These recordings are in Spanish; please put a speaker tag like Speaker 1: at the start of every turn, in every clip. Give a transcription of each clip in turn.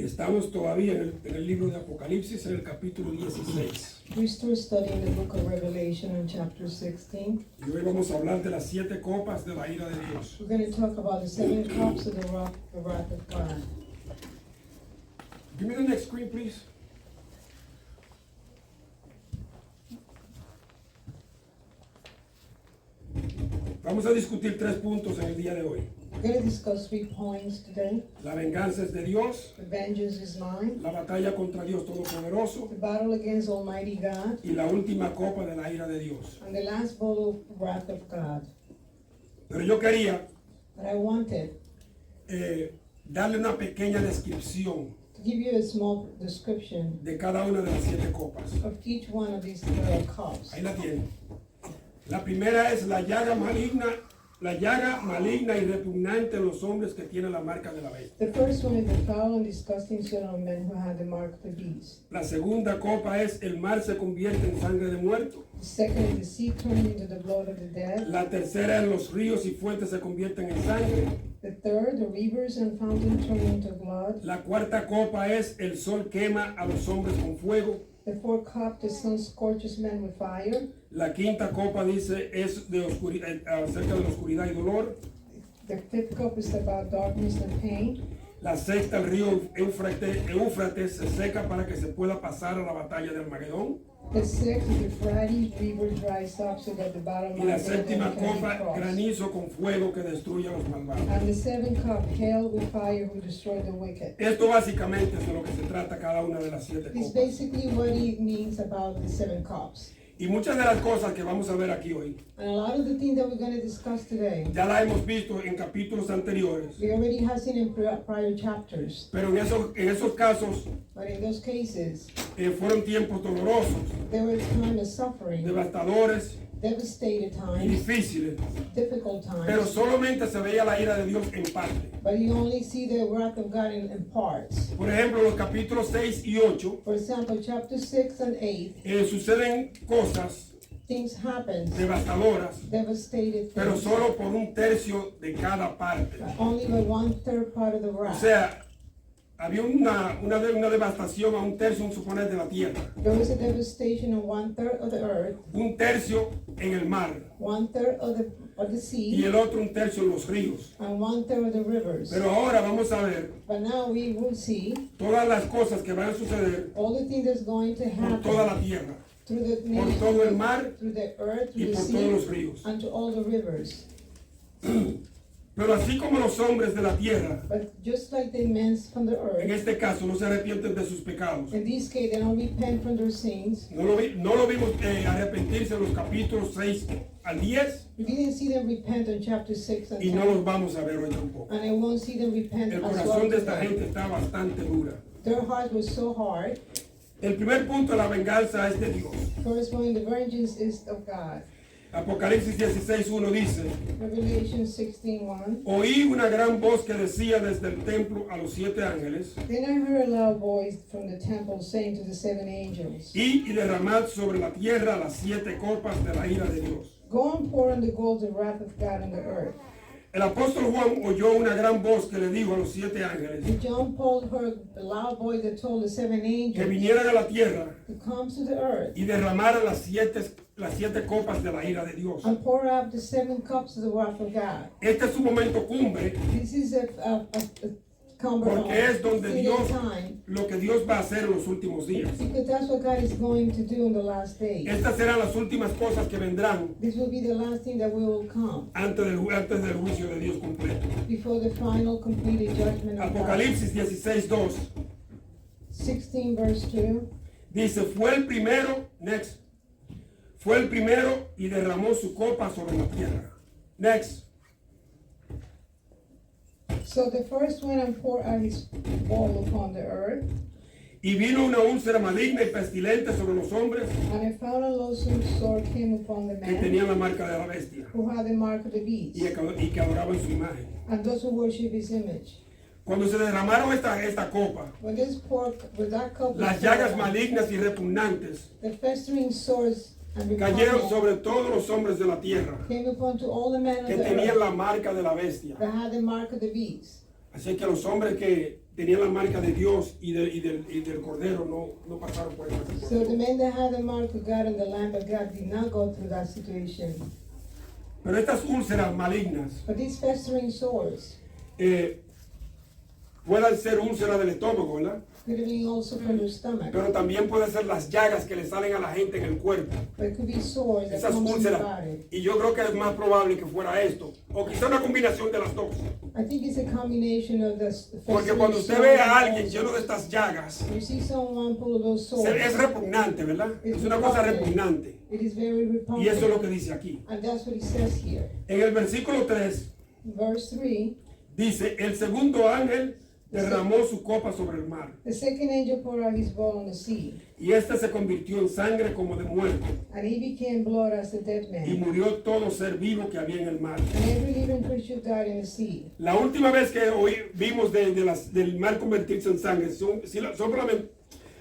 Speaker 1: Estamos todavía en el libro de Apocalipsis, en el capítulo 16.
Speaker 2: We're still studying the book of Revelation in chapter 16.
Speaker 1: Y hoy vamos a hablar de las 7 copas de la ira de Dios.
Speaker 2: We're going to talk about the 7 cups of the wrath of God.
Speaker 1: Give me the next screen, please. Vamos a discutir 3 puntos en el día de hoy.
Speaker 2: We're going to discuss 3 points today.
Speaker 1: La venganza es de Dios,
Speaker 2: The vengeance is mine.
Speaker 1: la batalla contra Dios Todopoderoso
Speaker 2: The battle against Almighty God.
Speaker 1: y la última copa de la ira de Dios.
Speaker 2: And the last bowl of wrath of God.
Speaker 1: Pero yo quería
Speaker 2: But I wanted
Speaker 1: darle una pequeña descripción
Speaker 2: to give you a small description
Speaker 1: de cada una de las 7 copas.
Speaker 2: of each one of these cups.
Speaker 1: Ahí la tienen. La primera es la llaga maligna y repugnante en los hombres que tienen la marca de la bestia.
Speaker 2: The first one is the foul and disgusting sin of men who had the mark of the beast.
Speaker 1: La segunda copa es el mar se convierte en sangre de muerto.
Speaker 2: The second is the sea turning into the blood of the dead.
Speaker 1: La tercera es los ríos y fuentes se convierten en sangre.
Speaker 2: The third, the rivers and fountains turn into blood.
Speaker 1: La cuarta copa es el sol quema a los hombres con fuego.
Speaker 2: The fourth cup, the sun scorches men with fire.
Speaker 1: La quinta copa dice es de acerca de la oscuridad y dolor.
Speaker 2: The fifth cup is about darkness and pain.
Speaker 1: La sexta, el río Éufrates se seca para que se pueda pasar a la batalla de Armagedón.
Speaker 2: The sixth, the Euphrates River dries up so that the battle
Speaker 1: Y la
Speaker 2: might
Speaker 1: séptima
Speaker 2: can be
Speaker 1: copa,
Speaker 2: crossed.
Speaker 1: granizo con fuego que destruye a los malvados.
Speaker 2: And the seventh cup, hail with fire who destroy the wicked.
Speaker 1: Esto básicamente es de lo que se trata cada una de las 7
Speaker 2: This is
Speaker 1: copas.
Speaker 2: basically what it means about the 7 cups.
Speaker 1: Y muchas de las cosas que vamos a ver aquí hoy,
Speaker 2: And a lot of the things that we're going to discuss today,
Speaker 1: ya las hemos visto en capítulos anteriores.
Speaker 2: we already have seen in prior chapters.
Speaker 1: Pero en esos casos
Speaker 2: But in those cases,
Speaker 1: fueron tiempos dolorosos,
Speaker 2: there was time of suffering,
Speaker 1: devastadores
Speaker 2: devastated
Speaker 1: y
Speaker 2: times,
Speaker 1: difíciles.
Speaker 2: difficult
Speaker 1: Pero
Speaker 2: times.
Speaker 1: solamente se veía la ira de Dios en parte.
Speaker 2: But you only see the wrath of God in parts.
Speaker 1: Por ejemplo, los capítulos 6 y 8
Speaker 2: For example, chapter 6 and 8,
Speaker 1: suceden cosas
Speaker 2: things happen,
Speaker 1: devastadoras,
Speaker 2: devastated
Speaker 1: pero
Speaker 2: things,
Speaker 1: solo por un tercio de cada parte.
Speaker 2: only by 1/3 part of the
Speaker 1: O
Speaker 2: wrath.
Speaker 1: sea, había una devastación a un tercio, un suponer, de la tierra,
Speaker 2: There was a devastation of 1/3 of the earth,
Speaker 1: un tercio en el mar
Speaker 2: 1/3 of the
Speaker 1: y
Speaker 2: sea,
Speaker 1: el otro un tercio en los ríos.
Speaker 2: and 1/3 of the rivers.
Speaker 1: Pero ahora vamos a ver
Speaker 2: But now we will see
Speaker 1: todas las cosas que van a suceder
Speaker 2: all the things that's going to
Speaker 1: por toda la
Speaker 2: happen
Speaker 1: tierra,
Speaker 2: through the
Speaker 1: por todo el mar
Speaker 2: through the earth,
Speaker 1: y
Speaker 2: through the
Speaker 1: por todos los
Speaker 2: sea,
Speaker 1: ríos.
Speaker 2: and to all the rivers.
Speaker 1: Pero así como los hombres de la tierra,
Speaker 2: But just like the men from the
Speaker 1: en
Speaker 2: earth,
Speaker 1: este caso, no se arrepienten de sus pecados.
Speaker 2: in this case, they don't repent from their sins.
Speaker 1: No lo vimos arrepentirse en los capítulos 6 al 10
Speaker 2: We didn't see them repent in chapter 6 and
Speaker 1: y no
Speaker 2: 10,
Speaker 1: los vamos a ver hoy tampoco.
Speaker 2: and I won't see them repent
Speaker 1: El
Speaker 2: as well
Speaker 1: corazón de esta
Speaker 2: today.
Speaker 1: gente está bastante dura.
Speaker 2: Their heart was so hard.
Speaker 1: El primer punto de la venganza es de Dios.
Speaker 2: First one, the vengeance is of God.
Speaker 1: Apocalipsis 16:1 dice:
Speaker 2: Revelation 16:1.
Speaker 1: Oí una gran voz que decía desde el templo a los 7 ángeles:
Speaker 2: Then I heard a loud voice from the temple saying to the 7 angels,
Speaker 1: y derramad sobre la tierra las 7 copas de la ira de Dios.
Speaker 2: go and pour on the gold the wrath of God on the earth.
Speaker 1: El apóstol Juan oyó una gran voz que le dijo a los 7 ángeles
Speaker 2: And John Paul heard the loud voice that told the 7
Speaker 1: que
Speaker 2: angels
Speaker 1: vinieran a la tierra
Speaker 2: to come to the earth
Speaker 1: y derramaran las siete copas de la ira de Dios.
Speaker 2: and pour out the 7 cups of the wrath of God.
Speaker 1: Este es su momento cumbre,
Speaker 2: This is a
Speaker 1: porque es donde Dios,
Speaker 2: time,
Speaker 1: lo que Dios va a hacer en los últimos días.
Speaker 2: because that's what God is going to do in the last days.
Speaker 1: Estas serán las últimas cosas que vendrán
Speaker 2: This will be the last thing that will come
Speaker 1: antes del juicio de Dios completo.
Speaker 2: before the final completed judgment of God.
Speaker 1: Apocalipsis 16:2
Speaker 2: 16 verse 2.
Speaker 1: dice: fue el primero y derramó su copa sobre la tierra. Next.
Speaker 2: So the first went and poured out his bowl upon the earth,
Speaker 1: Y vino una úlcera maligna y pestilente sobre los hombres
Speaker 2: and I found a loathsome sore came upon the
Speaker 1: que
Speaker 2: man
Speaker 1: tenían la marca de la bestia
Speaker 2: who had the mark of the beast,
Speaker 1: y que adoraban su imagen.
Speaker 2: and those who worship his image.
Speaker 1: Cuando se derramaron esta copa,
Speaker 2: When that cup was
Speaker 1: las llagas
Speaker 2: poured,
Speaker 1: malignas y repugnantes
Speaker 2: the festering sores and
Speaker 1: cayeron
Speaker 2: repugnant
Speaker 1: sobre todos los hombres de la tierra
Speaker 2: came upon to all the men of
Speaker 1: que
Speaker 2: the
Speaker 1: tenían
Speaker 2: earth
Speaker 1: la marca de la bestia.
Speaker 2: that had the mark of the beast.
Speaker 1: Así que los hombres que tenían la marca de Dios y del Cordero no pasaron por esa
Speaker 2: So the
Speaker 1: situación.
Speaker 2: men that had the mark of God and the Lamb of God did not go through that situation.
Speaker 1: Pero estas úlceras malignas
Speaker 2: But these festering sores
Speaker 1: pueden ser úlceras del estómago, ¿verdad?
Speaker 2: could have been also from your stomach.
Speaker 1: Pero también pueden ser las llagas que le salen a la gente en el cuerpo.
Speaker 2: But it could be sores that
Speaker 1: Esas
Speaker 2: comes in the
Speaker 1: úlceras.
Speaker 2: body.
Speaker 1: Y yo creo que es más probable que fuera esto. O quizá una combinación de las dos.
Speaker 2: I think it's a combination of the
Speaker 1: Porque
Speaker 2: festering
Speaker 1: cuando usted
Speaker 2: sores
Speaker 1: ve a
Speaker 2: and
Speaker 1: alguien
Speaker 2: ulcers.
Speaker 1: lleno de estas llagas,
Speaker 2: You see someone full of those sores.
Speaker 1: es repugnante, ¿verdad? Es una cosa repugnante.
Speaker 2: It is very
Speaker 1: Y eso es lo
Speaker 2: repugnant.
Speaker 1: que dice aquí.
Speaker 2: And that's what he says here.
Speaker 1: En el versículo 3
Speaker 2: Verse 3,
Speaker 1: dice, el segundo ángel derramó su copa sobre el mar.
Speaker 2: the second angel poured out his bowl on the sea,
Speaker 1: Y este se convirtió en sangre como de muerto.
Speaker 2: and he became blood as a dead
Speaker 1: Y
Speaker 2: man.
Speaker 1: murió todo ser vivo que había en el mar.
Speaker 2: And every living creature died in the sea.
Speaker 1: La última vez que vimos del mar convertirse en sangre,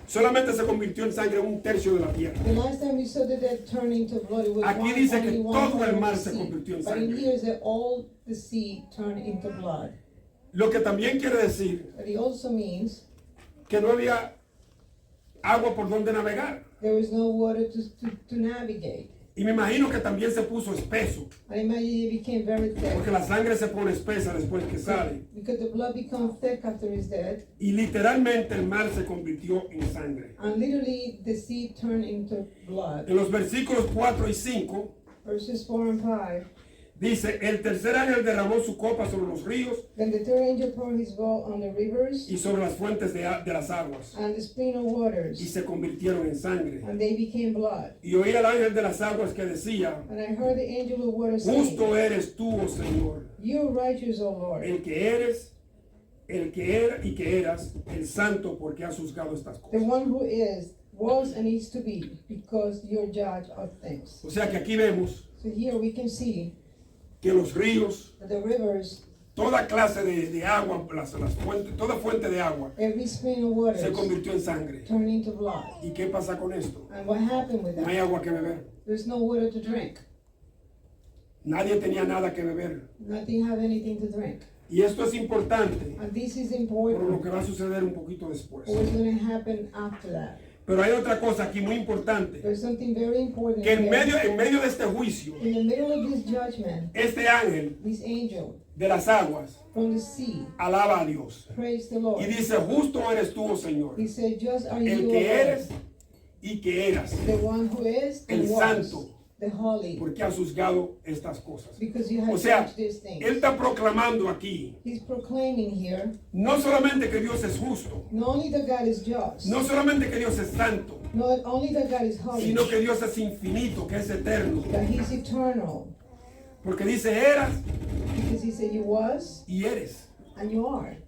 Speaker 1: solamente se convirtió en sangre un tercio de la tierra.
Speaker 2: The last time we saw the dead turn into blood, it was
Speaker 1: Aquí dice que
Speaker 2: only one
Speaker 1: todo
Speaker 2: part
Speaker 1: el
Speaker 2: of
Speaker 1: mar
Speaker 2: the
Speaker 1: se
Speaker 2: sea.
Speaker 1: convirtió en
Speaker 2: But in
Speaker 1: sangre.
Speaker 2: here is that all the sea turned into blood.
Speaker 1: Lo que también quiere decir
Speaker 2: But it also means
Speaker 1: que no había agua por donde navegar.
Speaker 2: there was no water to navigate.
Speaker 1: Y me imagino que también se puso espeso,
Speaker 2: I imagine it became very thick.
Speaker 1: porque la sangre se pone espesa después que sale.
Speaker 2: Because the blood becomes thick after it's dead.
Speaker 1: Y literalmente el mar se convirtió en sangre.
Speaker 2: And literally the sea turned into blood.
Speaker 1: En los versículos 4 y 5
Speaker 2: Verses 4 and 5.
Speaker 1: dice, el tercer ángel derramó su copa sobre los ríos
Speaker 2: Then the third angel poured his bowl on the rivers
Speaker 1: y sobre las fuentes de las aguas,
Speaker 2: and the spring of
Speaker 1: y
Speaker 2: waters,
Speaker 1: se convirtieron en sangre.
Speaker 2: and they became blood.
Speaker 1: Y oí al ángel de las aguas que decía,
Speaker 2: And I heard the angel of waters saying,
Speaker 1: justo eres tú, oh Señor,
Speaker 2: You are righteous, O Lord,
Speaker 1: el que eres, el que era y que eras, el santo, porque has juzgado estas
Speaker 2: the
Speaker 1: cosas.
Speaker 2: one who is, was, and is to be, because you're judge of things.
Speaker 1: O sea que aquí vemos
Speaker 2: So here we can see
Speaker 1: que los ríos,
Speaker 2: that the rivers,
Speaker 1: toda clase de agua, las fuentes, toda fuente de agua,
Speaker 2: every spring of waters,
Speaker 1: se convirtió en sangre.
Speaker 2: turned into blood.
Speaker 1: ¿Y qué pasa con esto?
Speaker 2: And what happened with
Speaker 1: No hay
Speaker 2: that?
Speaker 1: agua que beber.
Speaker 2: There's no water to drink.
Speaker 1: Nadie tenía nada que beber.
Speaker 2: Nothing have anything to drink.
Speaker 1: Y esto es importante
Speaker 2: And this is
Speaker 1: por lo
Speaker 2: important.
Speaker 1: que va a suceder un poquito después.
Speaker 2: What's going to happen after that?
Speaker 1: Pero hay otra cosa aquí muy importante,
Speaker 2: There's something very important
Speaker 1: que en
Speaker 2: here.
Speaker 1: medio de este juicio,
Speaker 2: In the middle of this judgment,
Speaker 1: este ángel
Speaker 2: this angel
Speaker 1: de las aguas
Speaker 2: from the sea
Speaker 1: alaba a Dios.
Speaker 2: praised the Lord.
Speaker 1: Y dice, justo eres tú, oh Señor,
Speaker 2: He said, Just are
Speaker 1: el
Speaker 2: you, O
Speaker 1: que
Speaker 2: Lord,
Speaker 1: eres y que eras,
Speaker 2: the one who is and
Speaker 1: el
Speaker 2: was,
Speaker 1: santo,
Speaker 2: the holy,
Speaker 1: porque has juzgado estas cosas.
Speaker 2: because you
Speaker 1: O
Speaker 2: have
Speaker 1: sea,
Speaker 2: judged these things.
Speaker 1: él está proclamando aquí,
Speaker 2: He's proclaiming here,
Speaker 1: no solamente que Dios es justo,
Speaker 2: not only that God is just,
Speaker 1: no solamente que Dios es santo,
Speaker 2: not only that God is holy,
Speaker 1: sino que Dios es infinito, que es eterno.
Speaker 2: that He's eternal,
Speaker 1: Porque dice, eras
Speaker 2: because He said you was
Speaker 1: y eres.
Speaker 2: and you are.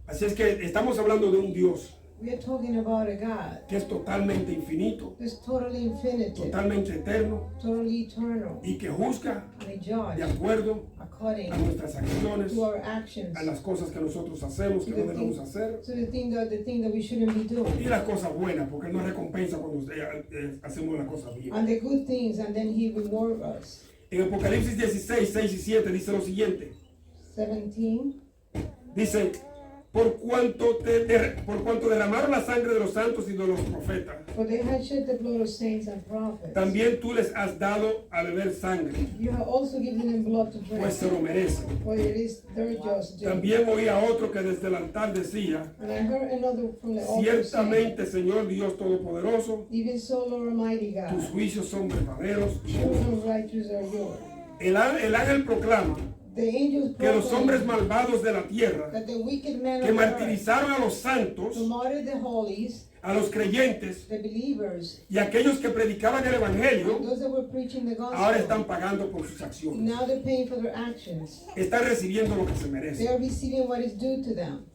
Speaker 1: Así es que estamos hablando de un Dios
Speaker 2: We are talking about a God
Speaker 1: que es totalmente infinito,
Speaker 2: who's totally infinite,
Speaker 1: totalmente eterno
Speaker 2: totally eternal,
Speaker 1: y que juzga
Speaker 2: and He
Speaker 1: de
Speaker 2: judge
Speaker 1: acuerdo
Speaker 2: according
Speaker 1: a nuestras acciones,
Speaker 2: to our actions,
Speaker 1: a las cosas que nosotros hacemos, que no debemos hacer,
Speaker 2: to the thing that we shouldn't be
Speaker 1: y
Speaker 2: doing,
Speaker 1: las cosas buenas, porque Él nos recompensa cuando hacemos las cosas bien.
Speaker 2: and the good things, and then He reward us.
Speaker 1: En Apocalipsis 16, 6 y 7 dice lo siguiente,
Speaker 2: 17.
Speaker 1: dice, por cuanto derramaron la sangre de los santos y de los profetas,
Speaker 2: For they had shed the blood of saints and prophets.
Speaker 1: también tú les has dado a beber sangre,
Speaker 2: You have also given them blood to drink,
Speaker 1: pues se lo merecen.
Speaker 2: for it is their just due.
Speaker 1: También oí a otro que desde el altar decía,
Speaker 2: And I heard another from the altar saying,
Speaker 1: ciertamente, Señor Dios Todopoderoso,
Speaker 2: Even so, Lord Almighty
Speaker 1: tus
Speaker 2: God,
Speaker 1: juicios son verdaderos.
Speaker 2: true and righteous are yours.
Speaker 1: El ángel proclama
Speaker 2: The angels
Speaker 1: que los hombres
Speaker 2: proclaim
Speaker 1: malvados de la tierra,
Speaker 2: that the wicked men
Speaker 1: que
Speaker 2: of the earth,
Speaker 1: martirizaron a los santos,
Speaker 2: who martyred the holies,
Speaker 1: a los creyentes
Speaker 2: the believers,
Speaker 1: y aquellos que predicaban el
Speaker 2: and
Speaker 1: evangelio,
Speaker 2: those that were preaching the
Speaker 1: ahora
Speaker 2: gospel,
Speaker 1: están pagando por sus acciones.
Speaker 2: now they're paying for their actions.
Speaker 1: Están recibiendo lo que se
Speaker 2: They
Speaker 1: merece.
Speaker 2: are receiving what is due to them.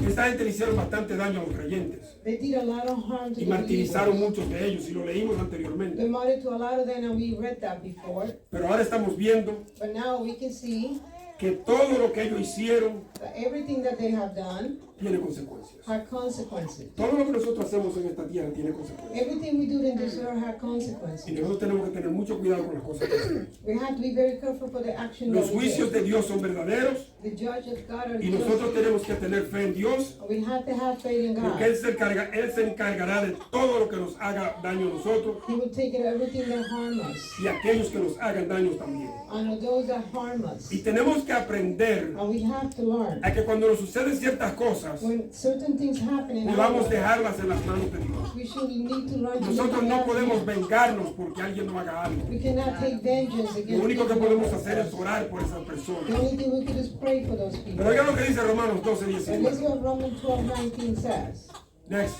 Speaker 1: Esta gente le hicieron bastante daño a los creyentes
Speaker 2: They did a lot of harm to
Speaker 1: y
Speaker 2: the
Speaker 1: martirizaron
Speaker 2: believers.
Speaker 1: muchos de ellos y lo leímos
Speaker 2: They
Speaker 1: anteriormente.
Speaker 2: martyred to a lot of them, and we read that before.
Speaker 1: Pero ahora estamos viendo
Speaker 2: But now we can see
Speaker 1: que todo lo que ellos hicieron
Speaker 2: that everything that they have done
Speaker 1: tiene consecuencias.
Speaker 2: had consequences.
Speaker 1: Todo lo que nosotros hacemos en esta tierra tiene consecuencias.
Speaker 2: Everything we do in this earth had
Speaker 1: Y
Speaker 2: consequences.
Speaker 1: nosotros tenemos que tener mucho cuidado con las cosas que hacemos.
Speaker 2: We have to be very careful for the action that
Speaker 1: Los
Speaker 2: we
Speaker 1: juicios
Speaker 2: take.
Speaker 1: de Dios son verdaderos
Speaker 2: The judge of God are
Speaker 1: y nosotros
Speaker 2: just.
Speaker 1: tenemos que tener fe en Dios
Speaker 2: We have to have faith in
Speaker 1: porque
Speaker 2: God.
Speaker 1: Él se encargará de todo lo que nos haga daño a nosotros
Speaker 2: He will take care of everything that harm us
Speaker 1: y a aquellos que nos hagan daño también.
Speaker 2: and of those that harm us.
Speaker 1: Y tenemos que aprender
Speaker 2: And we have to learn
Speaker 1: a que cuando nos suceden ciertas cosas,
Speaker 2: when certain things happen in our
Speaker 1: podamos
Speaker 2: life,
Speaker 1: dejarlas en las manos de Dios.
Speaker 2: we should need to learn to
Speaker 1: Nosotros
Speaker 2: leave
Speaker 1: no
Speaker 2: God's
Speaker 1: podemos
Speaker 2: hand.
Speaker 1: vengarnos porque alguien no haga algo.
Speaker 2: We cannot take vengeance
Speaker 1: Lo
Speaker 2: against
Speaker 1: único que
Speaker 2: people.
Speaker 1: podemos hacer es orar por esas
Speaker 2: The
Speaker 1: personas.
Speaker 2: only thing we can do is pray for those people.
Speaker 1: Pero oigan lo que dice Romanos 12,
Speaker 2: And this is
Speaker 1: 19.
Speaker 2: what Romans 12:19 says.
Speaker 1: Next.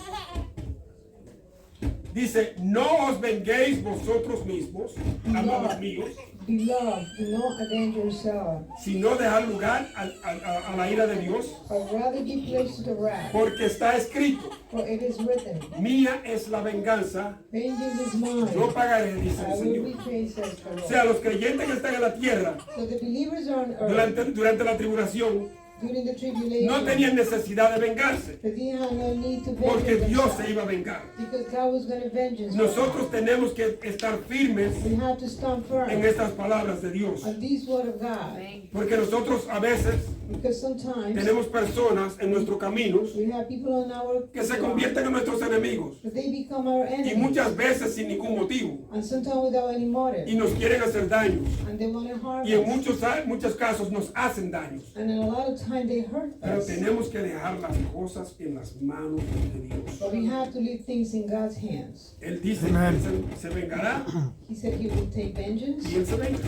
Speaker 1: Dice, no os venguéis vosotros mismos, amados míos,
Speaker 2: Beloved, do not avenge yourself,
Speaker 1: sino dejar lugar a la ira de Dios,
Speaker 2: but rather give place to the wrath.
Speaker 1: porque está escrito,
Speaker 2: For it is written,
Speaker 1: mía es la venganza,
Speaker 2: vengeance is mine,
Speaker 1: yo pagaré, dice
Speaker 2: I
Speaker 1: el
Speaker 2: will
Speaker 1: Señor.
Speaker 2: repay, says the
Speaker 1: O
Speaker 2: Lord.
Speaker 1: sea, los creyentes que están en la tierra
Speaker 2: So the believers are on earth
Speaker 1: durante la tribulación
Speaker 2: during the tribulation.
Speaker 1: no tenían necesidad de vengarse,
Speaker 2: But they had no need to
Speaker 1: porque
Speaker 2: vengeance
Speaker 1: Dios
Speaker 2: themselves,
Speaker 1: se iba a vengar.
Speaker 2: because God was going to vengeance them.
Speaker 1: Nosotros tenemos que estar firmes
Speaker 2: We have to stand firm
Speaker 1: en estas palabras de Dios,
Speaker 2: on this word of God,
Speaker 1: porque nosotros a veces
Speaker 2: because sometimes
Speaker 1: tenemos personas en nuestros caminos
Speaker 2: we have people on our
Speaker 1: que se convierten en nuestros enemigos
Speaker 2: but they become our
Speaker 1: y
Speaker 2: enemies,
Speaker 1: muchas veces sin ningún motivo
Speaker 2: and sometimes without any motive,
Speaker 1: y nos quieren hacer daños
Speaker 2: and they want to harm
Speaker 1: y en
Speaker 2: us,
Speaker 1: muchos casos nos hacen daños,
Speaker 2: and in a lot of time they hurt
Speaker 1: pero
Speaker 2: us.
Speaker 1: tenemos que dejar las cosas en las manos de Dios.
Speaker 2: But we have to leave things in God's hands.
Speaker 1: Él dice que Él se vengará
Speaker 2: He said He will take vengeance
Speaker 1: y Él se venga.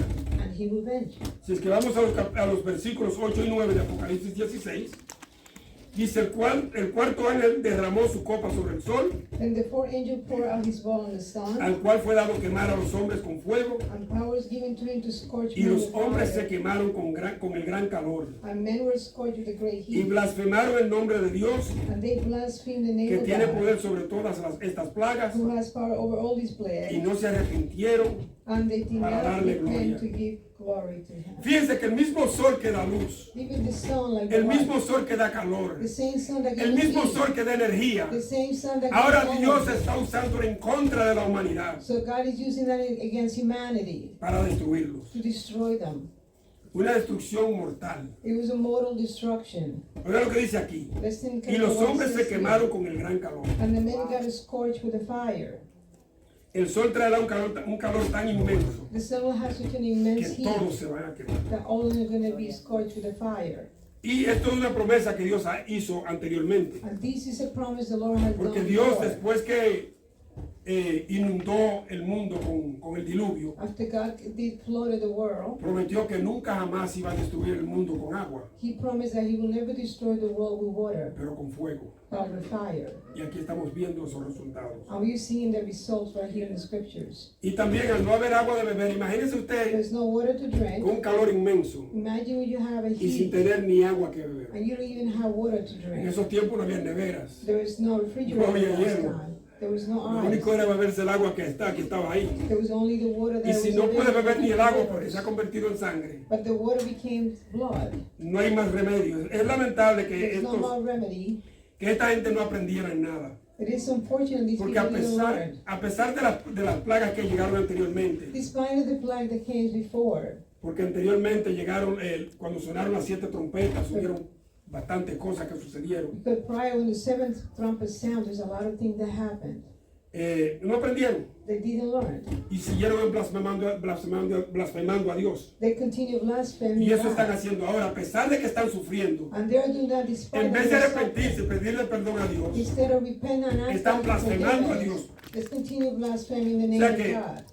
Speaker 2: and He will venge.
Speaker 1: Si es que vamos a los versículos 8 y 9 de Apocalipsis 16, dice el cuarto ángel derramó su copa sobre el sol,
Speaker 2: Then the fourth angel poured out his bowl on the sun,
Speaker 1: al cual fue dado quemar a los hombres con fuego,
Speaker 2: and power was given to him to scorch
Speaker 1: y
Speaker 2: men
Speaker 1: los
Speaker 2: with
Speaker 1: hombres se
Speaker 2: fire.
Speaker 1: quemaron con el gran calor,
Speaker 2: And men were scorched with a great
Speaker 1: y
Speaker 2: heat,
Speaker 1: blasfemaron el nombre de Dios,
Speaker 2: and they blasphemed the name
Speaker 1: que
Speaker 2: of
Speaker 1: tiene
Speaker 2: God,
Speaker 1: poder sobre todas estas plagas,
Speaker 2: who has power over all these
Speaker 1: y
Speaker 2: plagues,
Speaker 1: no se arrepintieron.
Speaker 2: and they did
Speaker 1: para
Speaker 2: not
Speaker 1: darle
Speaker 2: repent
Speaker 1: gloria.
Speaker 2: to give glory to Him.
Speaker 1: Fíjense que el mismo sol que da luz,
Speaker 2: Even the sun, like
Speaker 1: el
Speaker 2: the
Speaker 1: mismo
Speaker 2: light,
Speaker 1: sol que da calor,
Speaker 2: the same sun that
Speaker 1: el
Speaker 2: gives
Speaker 1: mismo
Speaker 2: heat,
Speaker 1: sol que da energía,
Speaker 2: the same sun that
Speaker 1: ahora
Speaker 2: gives
Speaker 1: Dios
Speaker 2: energy.
Speaker 1: está usando en contra de la humanidad
Speaker 2: So God is using that against humanity
Speaker 1: para destruirlos.
Speaker 2: to destroy them.
Speaker 1: Una destrucción mortal.
Speaker 2: It was a mortal destruction.
Speaker 1: Oiga lo que dice aquí.
Speaker 2: Listen
Speaker 1: Y los
Speaker 2: carefully what
Speaker 1: hombres
Speaker 2: it
Speaker 1: se
Speaker 2: says here.
Speaker 1: quemaron con el gran calor.
Speaker 2: And the men got scorched with the fire.
Speaker 1: El sol traerá un calor tan inmenso
Speaker 2: The sun will have such an
Speaker 1: que
Speaker 2: immense
Speaker 1: todos
Speaker 2: heat
Speaker 1: se van a quemar.
Speaker 2: that all are going to be scorched with the fire.
Speaker 1: Y esto es una promesa que Dios hizo anteriormente.
Speaker 2: And this is a promise the Lord has
Speaker 1: Porque
Speaker 2: done
Speaker 1: Dios,
Speaker 2: before.
Speaker 1: después que inundó el mundo con el diluvio,
Speaker 2: After God did flood the world,
Speaker 1: prometió que nunca jamás iba a destruir el mundo con agua,
Speaker 2: He promised that He will never destroy the world with water,
Speaker 1: pero con fuego.
Speaker 2: but with fire.
Speaker 1: Y aquí estamos viendo esos resultados.
Speaker 2: And we're seeing the results right here in the scriptures.
Speaker 1: Y también al no haber agua de beber, imagínense usted
Speaker 2: There's no water to drink.
Speaker 1: con un calor inmenso
Speaker 2: Imagine when you have a
Speaker 1: y sin
Speaker 2: heat
Speaker 1: tener ni agua que beber.
Speaker 2: and you don't even have water to
Speaker 1: En
Speaker 2: drink.
Speaker 1: esos tiempos no había neveras.
Speaker 2: There was no
Speaker 1: No
Speaker 2: refrigerator
Speaker 1: había
Speaker 2: last
Speaker 1: hielo.
Speaker 2: time. There was no
Speaker 1: Lo
Speaker 2: ice.
Speaker 1: único era beberse el agua que estaba ahí.
Speaker 2: There was only the water
Speaker 1: Y
Speaker 2: that
Speaker 1: si
Speaker 2: was
Speaker 1: no puede
Speaker 2: available
Speaker 1: beber
Speaker 2: to
Speaker 1: ni
Speaker 2: the
Speaker 1: el agua
Speaker 2: believers.
Speaker 1: porque se ha convertido en sangre,
Speaker 2: But the water became blood.
Speaker 1: no hay más remedio. Es lamentable
Speaker 2: There's no more remedy.
Speaker 1: que esta gente no aprendiera en nada.
Speaker 2: It is unfortunate these
Speaker 1: Porque
Speaker 2: people didn't learn.
Speaker 1: a pesar de las plagas que llegaron anteriormente,
Speaker 2: Despite of the plague that came before,
Speaker 1: porque anteriormente llegaron, cuando sonaron las 7 trompetas, hubieron bastantes cosas que sucedieron.
Speaker 2: because prior when the seventh trumpet sounded, there's a lot of things that happened.
Speaker 1: No aprendieron
Speaker 2: They didn't learn.
Speaker 1: y siguieron blasfemando a Dios.
Speaker 2: They continue blaspheming
Speaker 1: Y eso están
Speaker 2: God.
Speaker 1: haciendo ahora, a pesar de que están sufriendo.
Speaker 2: And they're doing that despite
Speaker 1: En
Speaker 2: of
Speaker 1: vez de
Speaker 2: their
Speaker 1: arrepentirse,
Speaker 2: suffering.
Speaker 1: pedirle perdón a Dios,
Speaker 2: Instead of repent and ask
Speaker 1: están
Speaker 2: God for
Speaker 1: blasfemando a
Speaker 2: forgiveness,
Speaker 1: Dios.
Speaker 2: let's continue blaspheming the name
Speaker 1: sea
Speaker 2: of
Speaker 1: que-
Speaker 2: God.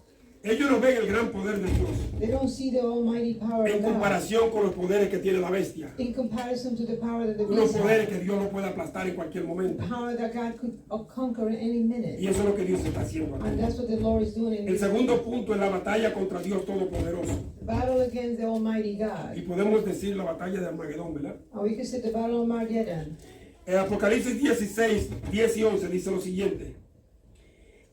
Speaker 1: Ellos no ven el gran poder de Dios
Speaker 2: They don't see the almighty power
Speaker 1: en
Speaker 2: of God
Speaker 1: comparación con los poderes que tiene la bestia.
Speaker 2: in comparison to the power that the
Speaker 1: Unos
Speaker 2: beast
Speaker 1: poderes
Speaker 2: has.
Speaker 1: que Dios no puede aplastar en cualquier momento.
Speaker 2: Power that God could conquer in any minute.
Speaker 1: Y eso es lo que Dios está haciendo aquí.
Speaker 2: And that's what the Lord is doing in
Speaker 1: El
Speaker 2: this
Speaker 1: segundo punto es la batalla contra Dios Todopoderoso.
Speaker 2: battle against the almighty
Speaker 1: Y
Speaker 2: God.
Speaker 1: podemos decir la batalla de Armagedón, ¿verdad?
Speaker 2: And we can say the battle of Armageddon.
Speaker 1: En Apocalipsis 16, 10 y 11 dice lo siguiente.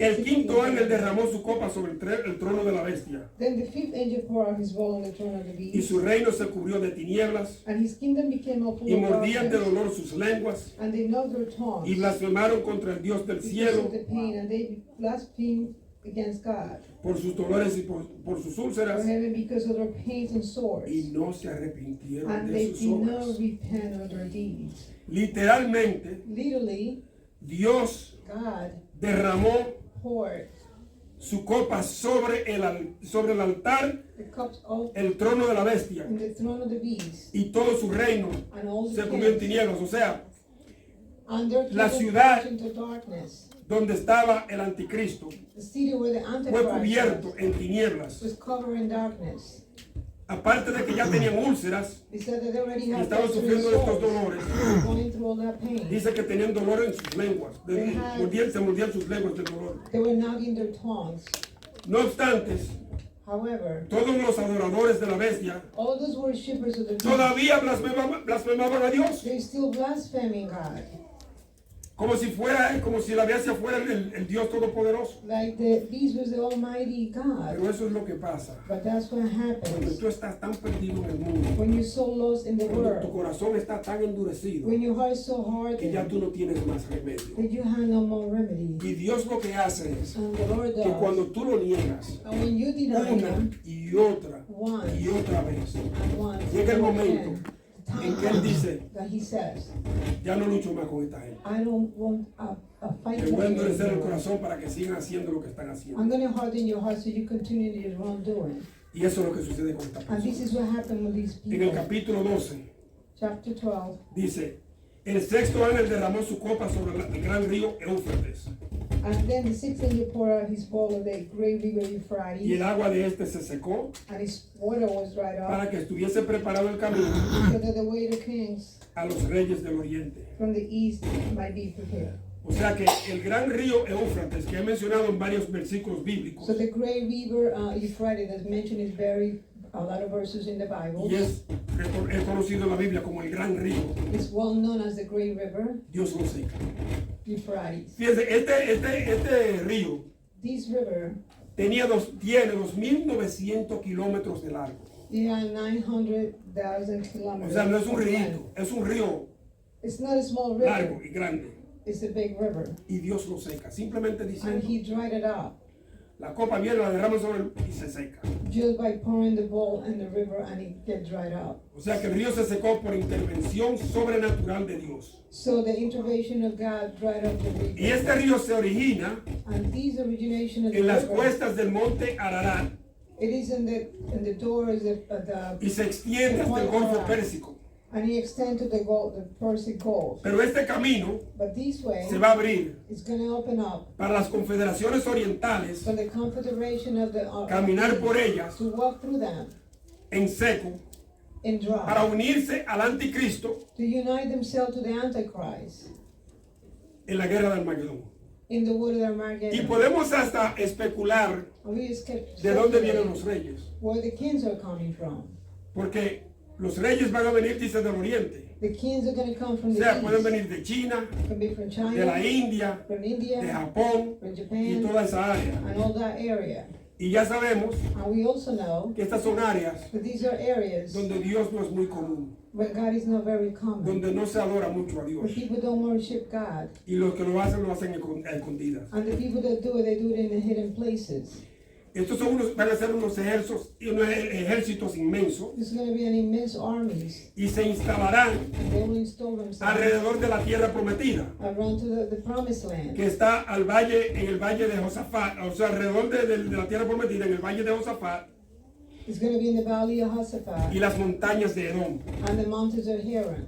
Speaker 1: El quinto ángel derramó su copa sobre el trono de la bestia,
Speaker 2: Then the fifth angel poured out his bowl on the throne of the
Speaker 1: y
Speaker 2: beast,
Speaker 1: su reino se cubrió de tinieblas,
Speaker 2: and his kingdom became all full
Speaker 1: y
Speaker 2: of
Speaker 1: mordían de
Speaker 2: darkness,
Speaker 1: dolor sus lenguas,
Speaker 2: and they gnawed their tongues
Speaker 1: y blasfemaron contra el Dios del
Speaker 2: because
Speaker 1: cielo
Speaker 2: of the pain, and they blasphemed against God
Speaker 1: por sus dolores y por sus
Speaker 2: for
Speaker 1: úlceras,
Speaker 2: heaven because of their pains and sores,
Speaker 1: y no se arrepintieron
Speaker 2: and
Speaker 1: de
Speaker 2: they
Speaker 1: sus
Speaker 2: did not
Speaker 1: obras.
Speaker 2: repent of their deeds.
Speaker 1: Literalmente,
Speaker 2: Literally,
Speaker 1: Dios
Speaker 2: God
Speaker 1: derramó
Speaker 2: poured
Speaker 1: su copa sobre el altar,
Speaker 2: the cups of
Speaker 1: el trono de la bestia,
Speaker 2: in the throne of the beast,
Speaker 1: y todo su reino
Speaker 2: and all
Speaker 1: se
Speaker 2: the
Speaker 1: cubrió en
Speaker 2: kings,
Speaker 1: tinieblas. O sea,
Speaker 2: and their
Speaker 1: la
Speaker 2: kingdom
Speaker 1: ciudad-
Speaker 2: plunged into darkness.
Speaker 1: donde estaba el anticristo
Speaker 2: The city where the
Speaker 1: fue
Speaker 2: Antichrist
Speaker 1: cubierto en tinieblas.
Speaker 2: was covered in darkness.
Speaker 1: Aparte de que ya tenían úlceras
Speaker 2: They said that they already
Speaker 1: y
Speaker 2: had
Speaker 1: estaban
Speaker 2: festering
Speaker 1: sufriendo de estos
Speaker 2: sores,
Speaker 1: dolores,
Speaker 2: going through all that pain.
Speaker 1: dice que tenían dolor en sus lenguas, se mordían sus lenguas del dolor.
Speaker 2: They were gnawing their tongues.
Speaker 1: No obstante,
Speaker 2: However,
Speaker 1: todos los adoradores de la bestia
Speaker 2: all those worshippers of the beast,
Speaker 1: todavía blasfemaban a Dios,
Speaker 2: they're still blaspheming God.
Speaker 1: como si la bestia fuera el Dios todopoderoso.
Speaker 2: Like the beast was the Almighty God.
Speaker 1: Pero eso es lo que pasa
Speaker 2: But that's what
Speaker 1: cuando
Speaker 2: happens
Speaker 1: tú estás tan perdido en el mundo,
Speaker 2: when you're so lost in the
Speaker 1: cuando tu
Speaker 2: world,
Speaker 1: corazón está tan endurecido
Speaker 2: when your heart is so
Speaker 1: que ya
Speaker 2: hardened
Speaker 1: tú no tienes más remedio.
Speaker 2: that you have no more remedy.
Speaker 1: Y Dios lo que hace es
Speaker 2: And the Lord
Speaker 1: que
Speaker 2: does.
Speaker 1: cuando tú lo niegas
Speaker 2: And when you deny
Speaker 1: una
Speaker 2: Him
Speaker 1: y otra
Speaker 2: once
Speaker 1: y otra vez,
Speaker 2: and once,
Speaker 1: llega el
Speaker 2: and
Speaker 1: momento
Speaker 2: again,
Speaker 1: en que Él dice,
Speaker 2: that He says,
Speaker 1: ya no lucho más con esta gente.
Speaker 2: I don't want a fight
Speaker 1: Te
Speaker 2: with
Speaker 1: voy a
Speaker 2: you
Speaker 1: endurecer el
Speaker 2: anymore.
Speaker 1: corazón para que sigan haciendo lo que están
Speaker 2: I'm
Speaker 1: haciendo.
Speaker 2: going to harden your heart so you continue your wrongdoing.
Speaker 1: Y eso es lo que sucede con esta
Speaker 2: And this
Speaker 1: persona.
Speaker 2: is what happened with these
Speaker 1: En el
Speaker 2: people.
Speaker 1: capítulo 12
Speaker 2: Chapter 12.
Speaker 1: dice, el sexto ángel derramó su copa sobre el gran río Éufrates,
Speaker 2: And then the sixth angel poured out his bowl of the great river
Speaker 1: y el
Speaker 2: Euphrates,
Speaker 1: agua de este se secó
Speaker 2: and his water was dried up,
Speaker 1: para que estuviese preparado el camino
Speaker 2: so that the way to kings
Speaker 1: a los reyes del oriente.
Speaker 2: from the east might be prepared.
Speaker 1: O sea que el gran río Éufrates, que he mencionado en varios versículos bíblicos,
Speaker 2: So the great river Euphrates that's mentioned is very a lot of verses in the Bible.
Speaker 1: y es conocido en la Biblia como el gran río,
Speaker 2: It's well known as the great river
Speaker 1: Dios lo seca.
Speaker 2: Euphrates.
Speaker 1: Fíjense, este río
Speaker 2: This river,
Speaker 1: tiene 2.900 kilómetros de largo.
Speaker 2: they are 900,000
Speaker 1: O
Speaker 2: kilometers.
Speaker 1: sea, no es un
Speaker 2: of
Speaker 1: río,
Speaker 2: length.
Speaker 1: es un río
Speaker 2: It's not a small
Speaker 1: largo
Speaker 2: river,
Speaker 1: y grande.
Speaker 2: it's a big river.
Speaker 1: Y Dios lo seca. Simplemente
Speaker 2: And
Speaker 1: diciendo,
Speaker 2: He dried it up
Speaker 1: la copa viene, la derrama sobre él y se seca.
Speaker 2: just by pouring the bowl in the river, and it get dried up.
Speaker 1: O sea que el río se secó por intervención sobrenatural de Dios.
Speaker 2: So the intervention of God dried up the river.
Speaker 1: Y este río se origina
Speaker 2: And this origination of the
Speaker 1: en las
Speaker 2: river,
Speaker 1: cuestas del monte Ararat
Speaker 2: it is in the doors of
Speaker 1: y se extiende hasta el Golfo Pérsico.
Speaker 2: and it extends to the Persian Gulf.
Speaker 1: Pero este camino
Speaker 2: But this way,
Speaker 1: se va a abrir
Speaker 2: it's going to open up
Speaker 1: para las confederaciones orientales
Speaker 2: for the confederation of the
Speaker 1: caminar por ellas
Speaker 2: to walk through them
Speaker 1: en seco
Speaker 2: in
Speaker 1: para
Speaker 2: dry,
Speaker 1: unirse al anticristo
Speaker 2: to unite themselves to the Antichrist
Speaker 1: en la guerra de Armagedón.
Speaker 2: in the wood of
Speaker 1: Y
Speaker 2: Armageddon.
Speaker 1: podemos hasta especular
Speaker 2: And we just kept
Speaker 1: de dónde vienen
Speaker 2: speculating
Speaker 1: los reyes.
Speaker 2: where the kings are coming from.
Speaker 1: Porque los reyes van a venir, dice, del oriente.
Speaker 2: The kings are going to come
Speaker 1: O
Speaker 2: from the
Speaker 1: sea, pueden
Speaker 2: east.
Speaker 1: venir de China,
Speaker 2: Can be from
Speaker 1: de la
Speaker 2: China,
Speaker 1: India,
Speaker 2: from
Speaker 1: de
Speaker 2: India,
Speaker 1: Japón
Speaker 2: from
Speaker 1: y
Speaker 2: Japan,
Speaker 1: toda esa área.
Speaker 2: and all that area.
Speaker 1: Y ya sabemos
Speaker 2: And we also know
Speaker 1: que estas son áreas
Speaker 2: that these are areas
Speaker 1: donde Dios no es muy común,
Speaker 2: where God is not very common,
Speaker 1: donde no se adora mucho a
Speaker 2: where
Speaker 1: Dios.
Speaker 2: people don't worship God.
Speaker 1: Y los que lo hacen a escondidas.
Speaker 2: And the people that do it, they do it in the hidden places.
Speaker 1: Estos van a ser unos ejércitos inmensos
Speaker 2: There's going to be an immense armies,
Speaker 1: y se instalarán
Speaker 2: and they will install themselves
Speaker 1: alrededor de la tierra prometida,
Speaker 2: around to the promised land.
Speaker 1: que está en el valle de Josafat, o sea, alrededor de la tierra prometida, en el valle de Josafat
Speaker 2: It's going to be in the valley of Josaphat
Speaker 1: y las montañas de Edom.
Speaker 2: and the mountains of Haran.